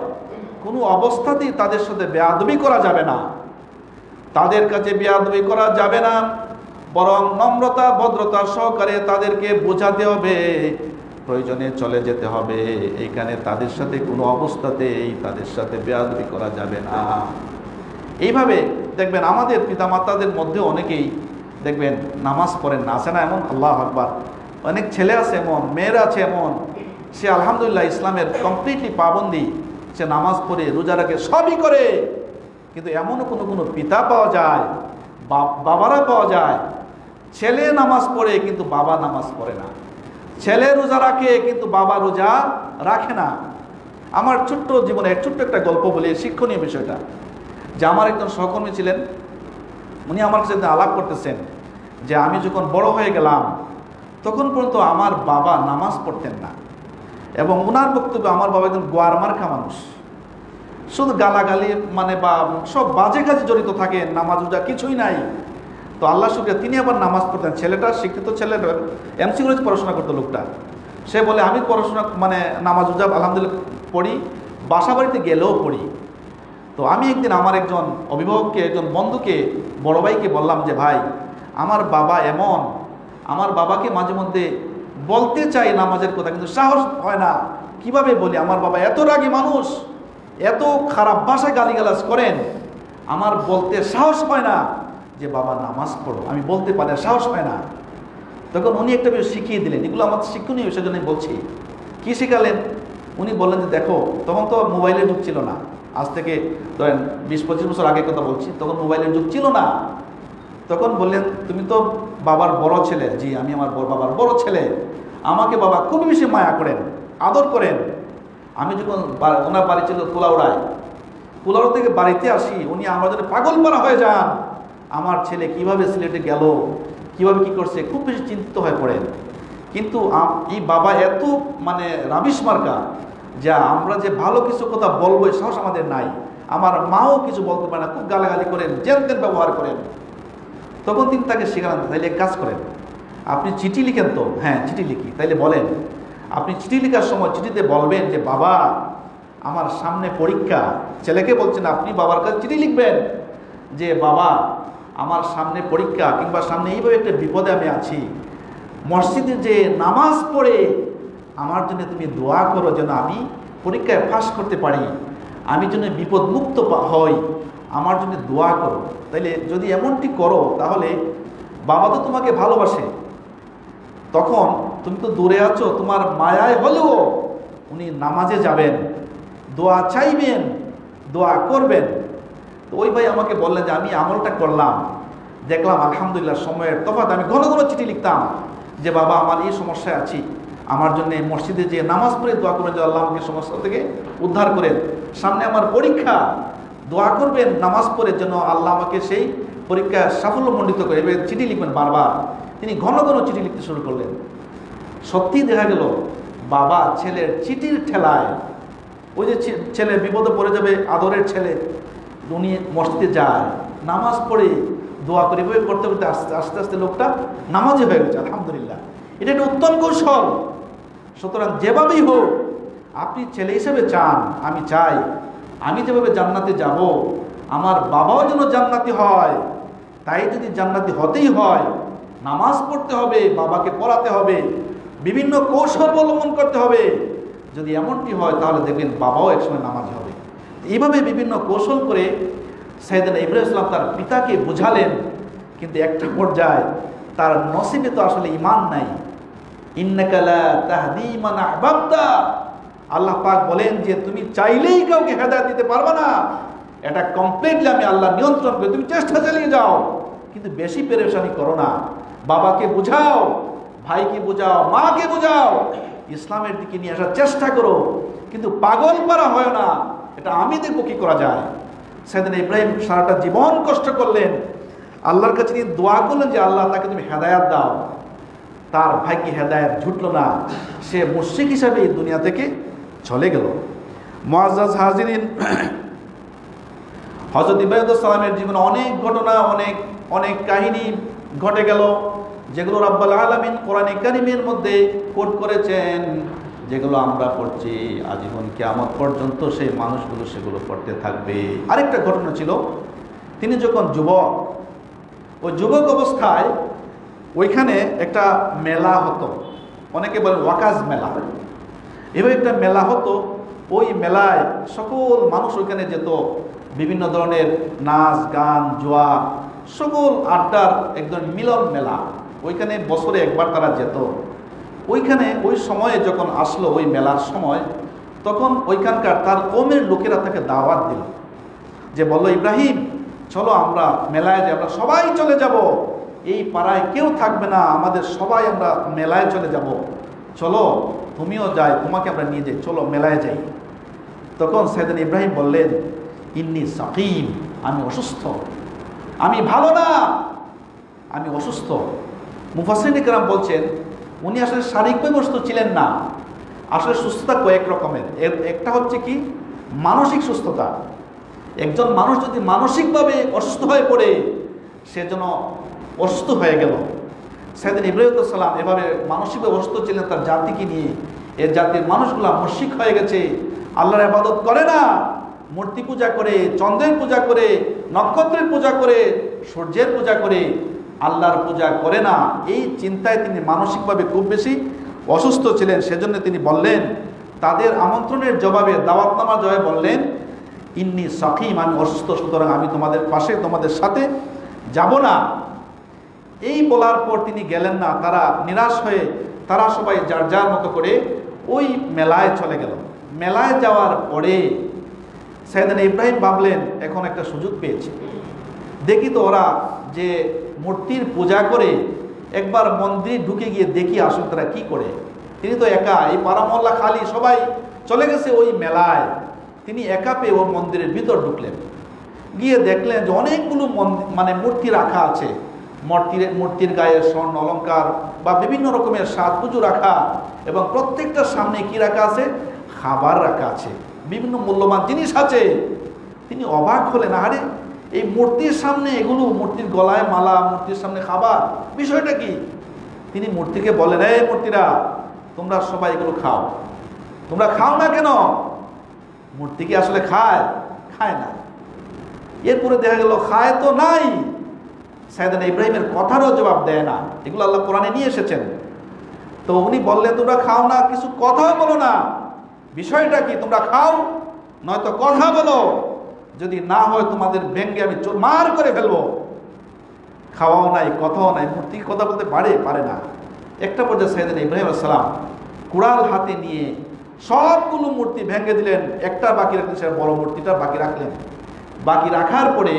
কোনো অবস্থাতেই তাদের সাথে বেয়াদবি করা যাবে না। তাদের কাছে বেয়াদবি করা যাবে না, বরং নম্রতা ভদ্রতা সহকারে তাদেরকে বোঝাতে হবে, প্রয়োজনে চলে যেতে হবে। এইখানে তাদের সাথে কোনো অবস্থাতেই তাদের সাথে বেয়াদবি করা যাবে না। এইভাবে দেখবেন আমাদের পিতামাতাদের মধ্যে অনেকেই দেখবেন নামাজ পড়েন না, আছে না এমন? আল্লাহু আকবার। অনেক ছেলে আছে এমন, মেয়েরা আছে এমন, সে আলহামদুলিল্লাহ ইসলামের কমপ্লিটলি পাবন্দি, সে নামাজ পড়ে, রোজা রাখে, সবই করে, কিন্তু এমনও কোনো পিতা পাওয়া যায়, বাবারা পাওয়া যায়, ছেলে নামাজ পড়ে কিন্তু বাবা নামাজ পড়ে না, ছেলে রোজা রাখে কিন্তু বাবা রোজা রাখে না। আমার ছোট্ট জীবনে ছোট্ট একটা গল্প বলি, শিক্ষণীয় বিষয়টা, যে আমার একজন সহকর্মী ছিলেন, উনি আমার সাথে আলাপ করতেছেন যে আমি যখন বড় হয়ে গেলাম তখন পর্যন্ত আমার বাবা নামাজ পড়তেন না, এবং ওনার বক্তব্য আমার বাবা একজন গোয়ার মার্কা মানুষ, শুধু গালাগালি মানে বা সব বাজে কাজে জড়িত থাকেন, নামাজ রোজা কিছুই নাই। তো আল্লাহ শুকরিয়া তিনি আবার নামাজ পড়তেন। ছেলেটা শিক্ষিত ছেলে, এমসি কলেজ পড়াশোনা করতো লোকটা। সে বলে আমি পড়াশোনা মানে নামাজ রোজা আলহামদুলিল্লাহ পড়ি, বাসা বাড়িতে গেলেও পড়ি। তো আমি একদিন আমার একজন অভিভাবককে, একজন বন্ধুকে, বড় ভাইকে বললাম যে ভাই, আমার বাবা এমন, আমার বাবাকে মাঝে মধ্যে বলতে চাই নামাজের কথা, কিন্তু সাহস হয় না। কিভাবে বলি? আমার বাবা এত রাগী মানুষ, এত খারাপ ভাষায় গালিগালাজ করেন, আমার বলতে সাহস হয় না যে বাবা নামাজ পড়ো। আমি বলতে পারি, সাহস হয় না। তখন উনি একটা বিষয় শিখিয়ে দিলেন, এগুলো আমার শিক্ষণীয় বিষয়ের জন্য বলছি। কি শিখালেন? উনি বললেন যে দেখো, তখন তো মোবাইলের যুগ ছিল না, আজ থেকে ধরেন 20-25 বছর আগের কথা বলছি, তখন মোবাইলের যুগ ছিল না। তখন বললেন, তুমি তো বাবার বড় ছেলে। জি, আমি আমার বাবার বড় ছেলে, আমাকে বাবা খুবই বেশি মায়া করেন, আদর করেন। আমি যখন ওনার বাড়ি ছিল কুলাউড়ায়, কুলাউড়া থেকে বাড়িতে আসি, উনি আমার জন্য পাগল পারা হয়ে যান, আমার ছেলে কিভাবে সিলেটে গেল, কিভাবে কি করছে, খুব বেশি চিন্তিত হয়ে পড়েন। কিন্তু এই বাবা এত মানে রাবিশ মার্কা, যা আমরা যে ভালো কিছু কথা বলবো এই সাহস আমাদের নাই। আমার মাও কিছু বলতে পারে না, খুব গালাগালি করেন, যেন তেন ব্যবহার করেন। তখন তিনি তাকে শেখালেন, তাইলে এক কাজ করেন, আপনি চিঠি লিখেন। তো হ্যাঁ, চিঠি লিখি। তাইলে বলেন, আপনি চিঠি লেখার সময় চিঠিতে বলবেন যে বাবা, আমার সামনে পরীক্ষা। ছেলেকে বলছেন, আপনি বাবার কাছে চিঠি লিখবেন যে বাবা, আমার সামনে পরীক্ষা, কিংবা সামনে এইভাবে একটা বিপদে আমি আছি, মসজিদে যে নামাজ পড়ে আমার জন্য তুমি দোয়া করো যেন আমি পরীক্ষায় পাস করতে পারি, আমি যেন বিপদ মুক্ত হই, আমার জন্য দোয়া করো। তাইলে যদি এমনটি করো তাহলে বাবা তো তোমাকে ভালোবাসে, তখন তুমি তো দূরে আছো, তোমার মায়ায় হলেও উনি নামাজে যাবেন, দোয়া চাইবেন, দোয়া করবেন। তো ওই ভাই আমাকে বললেন যে আমি আমলটা করলাম, দেখলাম আলহামদুলিল্লাহ সময়ের তফাৎ। আমি ঘন ঘন চিঠি লিখতাম যে বাবা আমার এই সমস্যায় আছি, আমার জন্য মসজিদে যে নামাজ পড়ে দোয়া করবেন যে আল্লাহ আমাকে সমস্যা থেকে উদ্ধার করেন, সামনে আমার পরীক্ষা, দোয়া করবেন নামাজ পড়ে যেন আল্লাহ আমাকে সেই পরীক্ষা সাফল্যমণ্ডিত করে। এবার চিঠি লিখবেন বারবার। তিনি ঘন ঘন চিঠি লিখতে শুরু করলেন। সত্যিই দেখা গেল বাবা ছেলের চিঠির ঠেলায়, ওই যে ছেলে বিপদে পড়ে যাবে, আদরের ছেলে, উনি মসজিদে যায়, নামাজ পড়ে দোয়া করে, এভাবে করতে করতে আস্তে আস্তে আস্তে লোকটা নামাজি হয়ে গেছে। আলহামদুলিল্লাহ, এটা একটা উত্তম কৌশল। সুতরাং যেভাবেই হোক আপনি ছেলে হিসেবে চান, আমি চাই আমি যেভাবে জান্নাতে যাব আমার বাবাও যেন জান্নাতি হয়। তাই যদি জান্নাতি হতেই হয় নামাজ পড়তে হবে, বাবাকে পড়াতে হবে, বিভিন্ন কৌশল অবলম্বন করতে হবে। যদি এমনটি হয় তাহলে দেখবেন বাবাও একসময় নামাজি হবে। এইভাবে বিভিন্ন কৌশল করে সাইয়েদনা ইব্রাহিম আলাইহিস সালাম তার পিতাকে বোঝালেন। কিন্তু একটা পর্যায়ে তার নসিবে তো আসলে ঈমান নাই। ইন্নাকা লা তাহদি মান আহবাবতা, আল্লাহ পাক বলেন যে তুমি চাইলেই কাউকে হেদায়েত দিতে পারবে না। এটা কমপ্লিটলি আমি আল্লাহ নিয়ন্ত্রণ করি, তুমি চেষ্টা চালিয়ে যাও, কিন্তু বেশি পেরেশানি করো না। বাবাকে বুঝাও, ভাইকে বুঝাও, মাকে বুঝাও, ইসলামের দিকে নিয়ে আসার চেষ্টা করো, কিন্তু পাগল করা হয় না। এটা আমি দেখবো কি করা যায়। সাইয়েদনা ইব্রাহিম সারাটা জীবন কষ্ট করলেন, আল্লাহর কাছে নিয়ে দোয়া করলেন যে আল্লাহ তাকে তুমি হেদায়েত দাও। তার ভাইকে হেদায়েত জুটলো না, সে মুশরিক হিসাবে এই দুনিয়া থেকে চলে গেল। মুআজ্জাজ হাজিরিন, হযরত ইব্রাহিম আলাইহিস সালামের জীবনে অনেক ঘটনা, অনেক অনেক কাহিনী ঘটে গেল, যেগুলো রাব্বুল আলামিন কোরআনে কারীমের মধ্যে কোট করেছেন, যেগুলো আমরা পড়ছি আজীবন কিয়ামত পর্যন্ত সেই মানুষগুলো সেগুলো পড়তে থাকবে। আরেকটা ঘটনা ছিল, তিনি যখন যুবক, ওই যুবক অবস্থায় ওইখানে একটা মেলা হতো, অনেকে বলে ওয়াকাজ মেলা, এভাবে একটা মেলা হতো। ওই মেলায় সকল মানুষ ওইখানে যেত, বিভিন্ন ধরনের নাচ গান জুয়া সকল আড্ডার একদম মিলন মেলা। ওইখানে বছরে একবার তারা যেত। ওইখানে ওই সময়ে যখন আসলো ওই মেলার সময়, তখন ওইখানকার তার কওমের লোকেরা তাকে দাওয়াত দিল, যে বলল ইব্রাহিম চলো আমরা মেলায় যাই, আমরা সবাই চলে যাব, এই পাড়ায় কেউ থাকবে না, আমাদের সবাই আমরা মেলায় চলে যাব, চলো তুমিও যাই, তোমাকে আমরা নিয়ে যাই, চলো মেলায় যাই। তখন সাইয়েদনা ইব্রাহিম বললেন ইন্নী সাকিম, আমি অসুস্থ, আমি ভালো না, আমি অসুস্থ। মুফাসসিরিন ইকরাম বলছেন উনি আসলে শারীরিকভাবে অসুস্থ ছিলেন না, আসলে সুস্থতা কয়েক রকমের। একটা হচ্ছে কি মানসিক সুস্থতা। একজন মানুষ যদি মানসিকভাবে অসুস্থ হয়ে পড়ে, সে যেন অসুস্থ হয়ে গেল। সাইয়েদনা ইব্রাহিম আলাইহিস সালাম এভাবে মানসিকভাবে অসুস্থ ছিলেন তার জাতিকে নিয়ে। এর জাতির মানুষগুলা মুশরিক হয়ে গেছে, আল্লাহর ইবাদত করে না, মূর্তি পূজা করে, চন্দ্রের পূজা করে, নক্ষত্রের পূজা করে, সূর্যের পূজা করে, আল্লাহর পূজা করে না। এই চিন্তায় তিনি মানসিকভাবে খুব বেশি অসুস্থ ছিলেন। সেজন্য তিনি বললেন, তাদের আমন্ত্রণের জবাবে, দাওয়াতনামার জবাবে বললেন ইন্নী সাকিম, আমি অসুস্থ, সুতরাং আমি তোমাদের পাশে তোমাদের সাথে যাব না। এই বলার পর তিনি গেলেন না। তারা নিরাশ হয়ে তারা সবাই যার যার মতো করে ওই মেলায় চলে গেল। মেলায় যাওয়ার পরে সাইয়েদনা ইব্রাহিম ভাবলেন এখন একটা সুযোগ পেয়েছি, দেখি তো ওরা যে মূর্তির পূজা করে, একবার মন্দিরে ঢুকে গিয়ে দেখি আসলে তারা কি করে। তিনি তো একা, এই পাড়া মহল্লা খালি, সবাই চলে গেছে ওই মেলায়। তিনি একা পেয়ে ওই মন্দিরের ভিতর ঢুকলেন, গিয়ে দেখলেন যে অনেকগুলো মূর্তি রাখা আছে। মূর্তির গায়ে স্বর্ণ অলঙ্কার বা বিভিন্ন রকমের সাজগুজু রাখা, এবং প্রত্যেকটার সামনে কি রাখা আছে, খাবার রাখা আছে, বিভিন্ন মূল্যবান জিনিস আছে। তিনি অবাক হলেন, আরে এই মূর্তির সামনে এগুলো, মূর্তির গলায় মালা, মূর্তির সামনে খাবার, বিষয়টা কি? তিনি মূর্তিকে বলেন, এই মূর্তিরা তোমরা সবাই এগুলো খাও, তোমরা খাও না কেন? মূর্তি কি আসলে খায়? খায় না। এরপরে দেখা গেল খায় তো নাই। সাইয়েদনা ইব্রাহিমের কথারও জবাব দেয় না। এগুলো আল্লাহ কোরআনে নিয়ে এসেছেন। তো উনি বললেন তোমরা খাও না, কিছু কথা বলো না, বিষয়টা কি? তোমরা খাও নয়তো কথা বলো, যদি না হয় তোমাদের ভেঙ্গে আমি মার করে ফেলবো। খাওয়াও নাই, কথাও নাই, মূর্তি কথা বলতে পারে না। একটা পর্যায়ে সাইয়েদনা ইব্রাহিম আলাইহিস সালাম কুড়াল হাতে নিয়ে সবগুলো মূর্তি ভেঙে দিলেন, একটা বাকি রাখলেন, সে বড় মূর্তিটা বাকি রাখলেন। বাকি রাখার পরে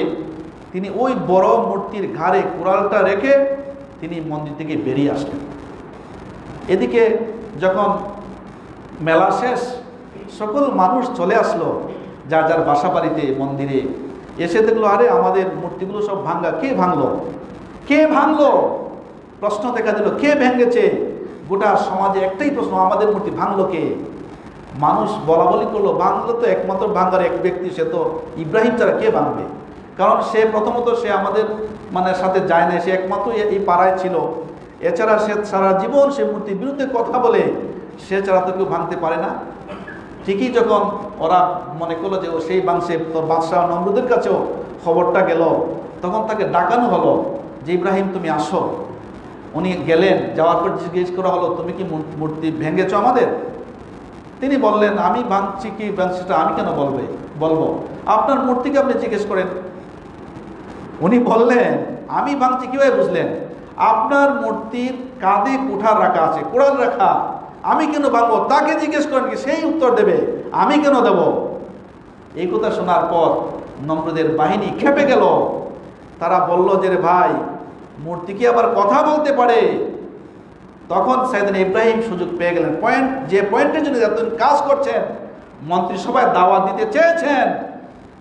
তিনি ওই বড় মূর্তির ঘাড়ে কুড়ালটা রেখে তিনি মন্দির থেকে বেরিয়ে আসলেন। এদিকে যখন মেলা শেষ, সকল মানুষ চলে আসলো যার যার বাসা বাড়িতে, মন্দিরে এসে দেখলো আরে আমাদের মূর্তিগুলো সব ভাঙ্গা। কে ভাঙলো? কে ভাঙলো? প্রশ্ন দেখা দিল, কে ভেঙেছে? গোটা সমাজে একটাই প্রশ্ন, আমাদের মূর্তি ভাঙলো কে? মানুষ বলা বলি করলো, ভাঙলো তো একমাত্র ভাঙার এক ব্যক্তি, সে তো ইব্রাহিম ছাড়া কে ভাঙবে? কারণ সে প্রথমত সে আমাদের সাথে যায় না, সে একমাত্র এই পাড়ায় ছিল। এছাড়া সে সারা জীবন সে মূর্তির বিরুদ্ধে কথা বলে, সে ছাড়া তো কেউ ভাঙতে পারে না। ঠিকই যখন ওরা মনে করলো যে ও সেই ভাঙছে, তোর বাদশাহ নমরুদের কাছেও খবরটা গেল, তখন তাকে ডাকানো হলো যে ইব্রাহিম তুমি আসো। উনি গেলেন, যাওয়ার পর জিজ্ঞেস করা হলো তুমি কি মূর্তি ভেঙেছো আমাদের? তিনি বললেন আমি ভাঙছি কি ভাঙছি সেটা আমি কেন বলবো, আপনার মূর্তিকে আপনি জিজ্ঞেস করেন। উনি বললেন আমি ভাঙছি কিভাবে বুঝলেন? আপনার মূর্তির কাঁধে কুঠার রাখা আছে, কুড়াল রাখা, আমি কেন ভাঙবো? তাকে জিজ্ঞেস করেন, কি সেই উত্তর দেবে, আমি কেন দেব? এই কথা শোনার পর নমরুদের বাহিনী খেপে গেল। তারা বলল যে রে ভাই, মূর্তি কি আবার কথা বলতে পারে? তখন সাইয়েদনা ইব্রাহিম সুযোগ পেয়ে গেলেন। যে পয়েন্টের জন্য এতদিন কাজ করছেন, মন্ত্রিসভায় দাওয়াত দিতে চেয়েছেন,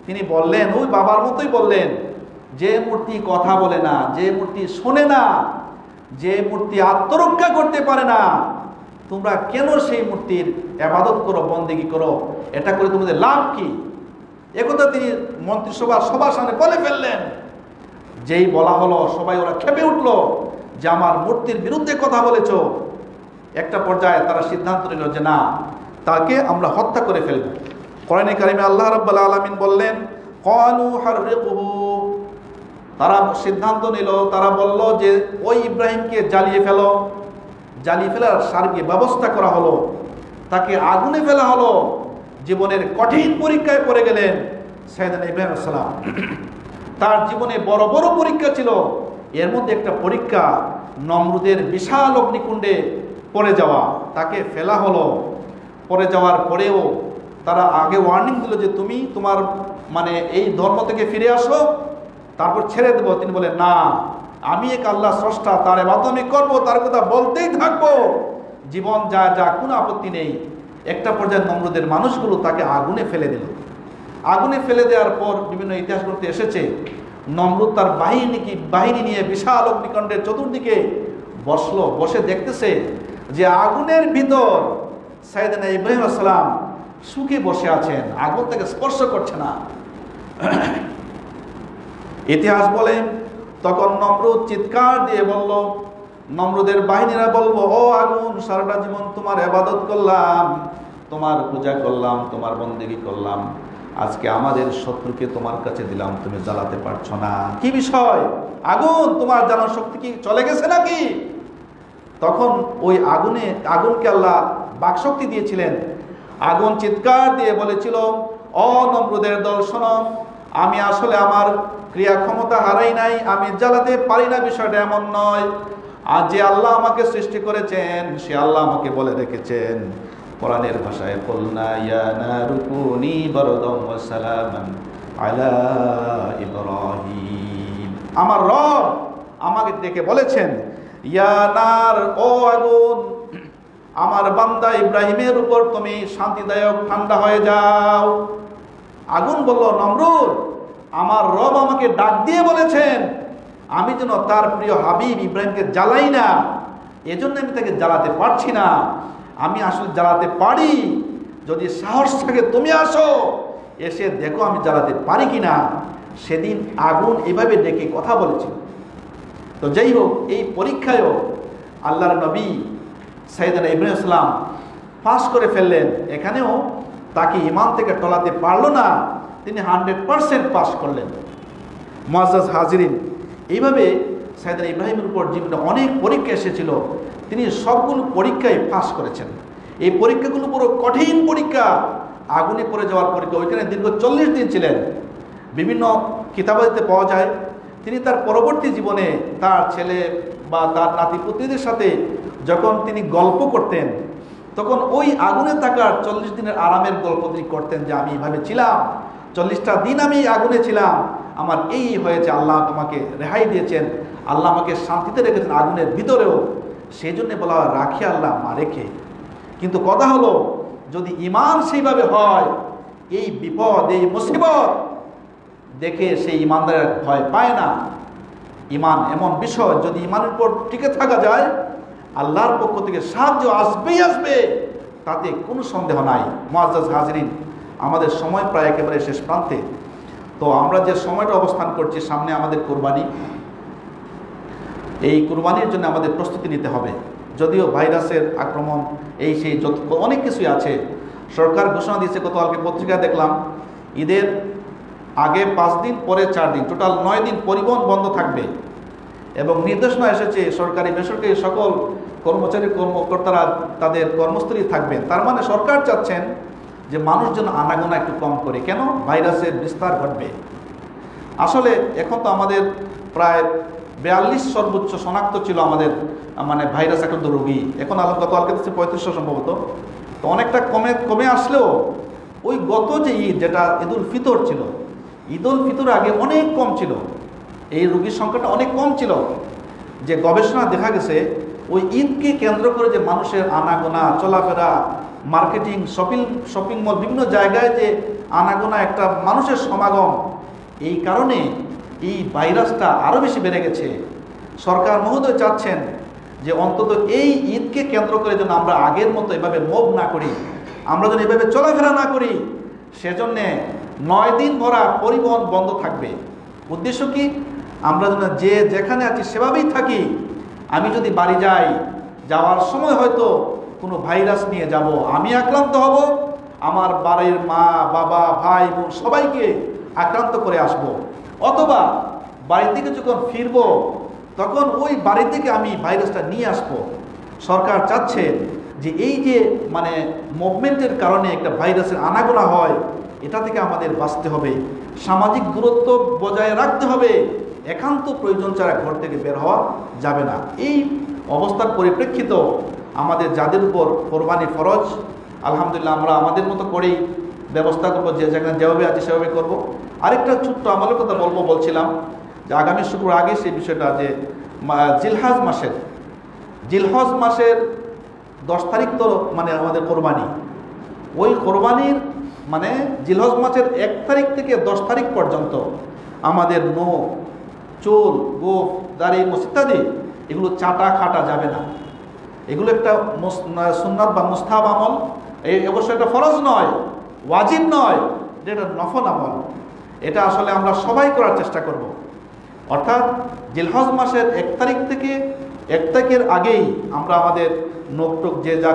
তিনি বললেন, ওই বাবার মতোই বললেন, যে মূর্তি কথা বলে না, যে মূর্তি শোনে না, যে মূর্তি আত্মরক্ষা করতে পারে না, তোমরা কেন সেই মূর্তির ইবাদত করো, বন্দেগী করো? এটা করে তোমাদের লাভ কি? একথা তিনি সবার সামনে বলে ফেললেন। যেই বলা হলো, সবাই ওরা খেপে উঠলো যে আমার মূর্তির বিরুদ্ধে কথা বলেছ। একটা পর্যায়ে তারা সিদ্ধান্ত নিল যে না, তাকে আমরা হত্যা করে ফেলব। কোরআনে কারিমে আল্লাহ রাব্বুল আলামিন বললেন ক্বালু হাররিকুহু, তারা সিদ্ধান্ত নিল, তারা বলল যে ওই ইব্রাহিমকে জ্বালিয়ে ফেলো। জ্বালিয়ে ফেলার সার্বিক ব্যবস্থা করা হলো, তাকে আগুনে ফেলা হলো। জীবনের কঠিন পরীক্ষায় পড়ে গেলেন সাইয়েদনা ইব্রাহিম আলাইহিস সালাম। তার জীবনে বড় বড় পরীক্ষা ছিল, এর মধ্যে একটা পরীক্ষা নমরুদের বিশাল অগ্নিকুণ্ডে পড়ে যাওয়া। তাকে ফেলা হলো। পড়ে যাওয়ার পরেও তারা আগে ওয়ার্নিং দিল যে তুমি তোমার এই ধর্ম থেকে ফিরে আসো, তারপর ছেড়ে দেবো। তিনি বলেন না, আমি এক আল্লাহ স্রষ্টা, তার ইবাদত আমি করবো, তার কথা বলতেই থাকবো, জীবন যা কোনো আপত্তি নেই। একটা পর্যায়ে নমরুদের মানুষগুলো তাকে আগুনে ফেলে দিল। আগুনে ফেলে দেওয়ার পর বিভিন্ন ইতিহাস করতে এসেছে, নমরুদ তার বাহিনী নিয়ে বিশাল অগ্নিকাণ্ডের চতুর্দিকে বসে দেখতেছে যে আগুনের ভিতর সাইয়েদনা ইব্রাহিম আলাইহিস সালাম সুখে বসে আছেন, আগুন তাকে স্পর্শ করছে না। ইতিহাস বলে তখন নমরুদ চিৎকার দিয়ে বলল, নমরুদের বাহিনীরা বলবো, ও আগুন, সারাটা জীবন তোমার ইবাদত করলাম, তোমার পূজা করলাম, তোমার বন্দেগী করলাম, আজকে আমাদের শত্রুকে তোমার কাছে দিলাম, তুমি জ্বালাতে পারছো না। কি বিষয়? আগুন, তোমার জ্বালানোর শক্তি কি চলে গেছে নাকি? তখন ওই আগুনকে আল্লাহ বাকশক্তি দিয়েছিলেন। আগুন চিৎকার দিয়ে বলেছিল, ও নমরুদের দল শোনো, আমি আসলে আমার ক্রিয়া ক্ষমতা হারাই নাই, আমি জ্বালাতে পারি না, বিষয়টা এমন নয়। আর যে আল্লাহ আমাকে সৃষ্টি করেছেন, সে আল্লাহ আমাকে বলে রেখেছেন কোরআনের ভাষায়, কুলনা ইয়া নারু কুনি বারদাম ওয়া সালামান আলা ইব্রাহিম। আমার রব আমাকে ডেকে বলেছেন, ইয়া নার, ও আগুন, আমার বান্দা ইব্রাহিমের উপর তুমি শান্তিদায়ক ঠান্ডা হয়ে যাও। আগুন বলল, নমরুদ, আমার রব আমাকে ডাক দিয়ে বলেছেন আমি যেন তার প্রিয় হাবিব ইব্রাহিমকে জ্বালাই না, এজন্য আমি তাকে জ্বালাতে পারছি না। আমি আসলে জ্বালাতে পারি, যদি সাহস থাকে তুমি আসো, এসে দেখো আমি জ্বালাতে পারি কিনা। সেদিন আগুন এভাবে ডেকে কথা বলেছিল। তো যাই হোক, এই পরীক্ষায়ও আল্লাহর নবী সাইয়েদনা ইব্রাহিম আলাইহিস সালাম পাস করে ফেললেন। এখানেও তাকে ঈমান থেকে টলাতে পারলো না, তিনি 100% পাস করলেন। মুআজ্জাজ হাজিরিন, এইভাবে সাইয়েদনা ইব্রাহিমের উপর জীবনে অনেক পরীক্ষা এসেছিল, তিনি সবগুলো পরীক্ষায় পাস করেছেন। এই পরীক্ষাগুলো পুরো কঠিন পরীক্ষা, আগুনে পড়ে যাওয়ার পরীক্ষা। ওইখানে দীর্ঘ 40 দিন ছিলেন। বিভিন্ন কিতাবাদিতে পাওয়া যায় তিনি তার পরবর্তী জীবনে তার ছেলে বা তার নাতিপুত্রীদের সাথে যখন তিনি গল্প করতেন, তখন ওই আগুনে থাকার 40 দিনের আরামের গল্প তিনি করতেন, যে আমি এভাবে ছিলাম, 40টা দিন আমি আগুনে ছিলাম, আমার এই হয়েছে, আল্লাহ তোমাকে রেহাই দিয়েছেন, আল্লাহ আমাকে শান্তিতে রেখেছেন আগুনের ভিতরেও, সেই জন্যে বলা হয় রাখে আল্লাহ মা রেখে। কিন্তু কথা হলো যদি ঈমান সেইভাবে হয়, এই বিপদ এই মুসিবত দেখে সেই ঈমানদার ভয় পায় না। ঈমান এমন বিষয়, যদি ঈমানের উপর টিকে থাকা যায়, আল্লাহর পক্ষ থেকে সাহায্য আসবেই আসবে, তাতে কোনো সন্দেহ নাই। মুআজ্জাজ হাজিরিন, আমাদের সময় প্রায় একেবারে শেষ প্রান্তে। তো আমরা যে সময়টা অবস্থান করছি, সামনে আমাদের কোরবানি। এই কোরবানির জন্য আমাদের প্রস্তুতি নিতে হবে। যদিও ভাইরাসের আক্রমণ এই সেই যত অনেক কিছুই আছে, সরকার ঘোষণা দিয়েছে, গতকালকে পত্রিকায় দেখলাম, ঈদের আগে 5 দিন, পরে 4 দিন, টোটাল 9 দিন পরিবহন বন্ধ থাকবে। এবং নির্দেশনা এসেছে সরকারি বেসরকারি সকল কর্মচারী কর্মকর্তারা তাদের কর্মস্থলে থাকবেন। তার মানে সরকার চাচ্ছেন যে মানুষ যেন আনাগোনা একটু কম করে, কেন ভাইরাসের বিস্তার ঘটবে। আসলে এখন তো আমাদের প্রায় 42 সর্বোচ্চ শনাক্ত ছিল আমাদের মানে ভাইরাস আক্রান্ত রোগী, এখন গতকালকে 3500 সম্ভবত। তো অনেকটা কমে আসলেও ওই গত যে ঈদ, যেটা ঈদুল ফিতর ছিল, ঈদুল ফিতর আগে অনেক কম ছিল, এই রোগীর সংখ্যাটা অনেক কম ছিল। যে গবেষণা দেখা গেছে ওই ঈদকে কেন্দ্র করে যে মানুষের আনাগোনা, চলাফেরা, মার্কেটিং, শপিং মল, বিভিন্ন জায়গায় যে আনাগোনা, একটা মানুষের সমাগম, এই কারণে এই ভাইরাসটা আরও বেশি বেড়ে গেছে। সরকার মহোদয় চাচ্ছেন যে অন্তত এই ঈদকে কেন্দ্র করে যেন আমরা আগের মতো এভাবে মুভ না করি, আমরা যেন এভাবে চলাফেরা না করি, সেজন্যে 9 দিন ভরা পরিবহন বন্ধ থাকবে। উদ্দেশ্য কি? আমরা যেন যে যেখানে আছি সেভাবেই থাকি। আমি যদি বাড়ি যাই, যাওয়ার সময় হয়তো কোনো ভাইরাস নিয়ে যাব, আমি আক্রান্ত হব, আমার বাড়ির মা বাবা ভাই বোন সবাইকে আক্রান্ত করে আসব। অথবা বাড়ি থেকে যখন ফিরব, তখন ওই বাড়ি থেকে আমি ভাইরাসটা নিয়ে আসব। সরকার চাচ্ছে যে এই যে মানে মুভমেন্টের কারণে একটা ভাইরাসের আনাগোনা হয়, এটা থেকে আমাদের বাঁচতে হবে, সামাজিক দূরত্ব বজায় রাখতে হবে, একান্ত প্রয়োজন ছাড়া ঘর থেকে বের হওয়া যাবে না। এই অবস্থার পরিপ্রেক্ষিত আমাদের যাদের উপর কোরবানি ফরজ, আলহামদুলিল্লাহ আমরা আমাদের মতো করেই ব্যবস্থা করবো, যে যেখানে যেভাবে আছে সেভাবে করব। আরেকটা ছোট্ট আমলের কথা বলছিলাম যে আগামী শুক্র আগে সেই বিষয়টা, যে জিলহজ মাসের 10 তারিখ তো মানে আমাদের কোরবানি। ওই কোরবানির মানে জিলহজ মাসের 1 তারিখ থেকে 10 তারিখ পর্যন্ত আমাদের নখ, চুল, গোঁফ, দাড়ি, মোছ ইত্যাদি এগুলো চাটা খাটা যাবে না। এগুলো একটা সুন্নাত বা মুস্তাহাব আমল। এই অবশ্যই এটা ফরজ নয়, ওয়াজিব নয়, এটা নফল আমল। এটা আসলে আমরা সবাই করার চেষ্টা করব। অর্থাৎ জিলহজ মাসের 1 তারিখ থেকে 1 তারিখের আগেই আমরা আমাদের নখ টুক যে যা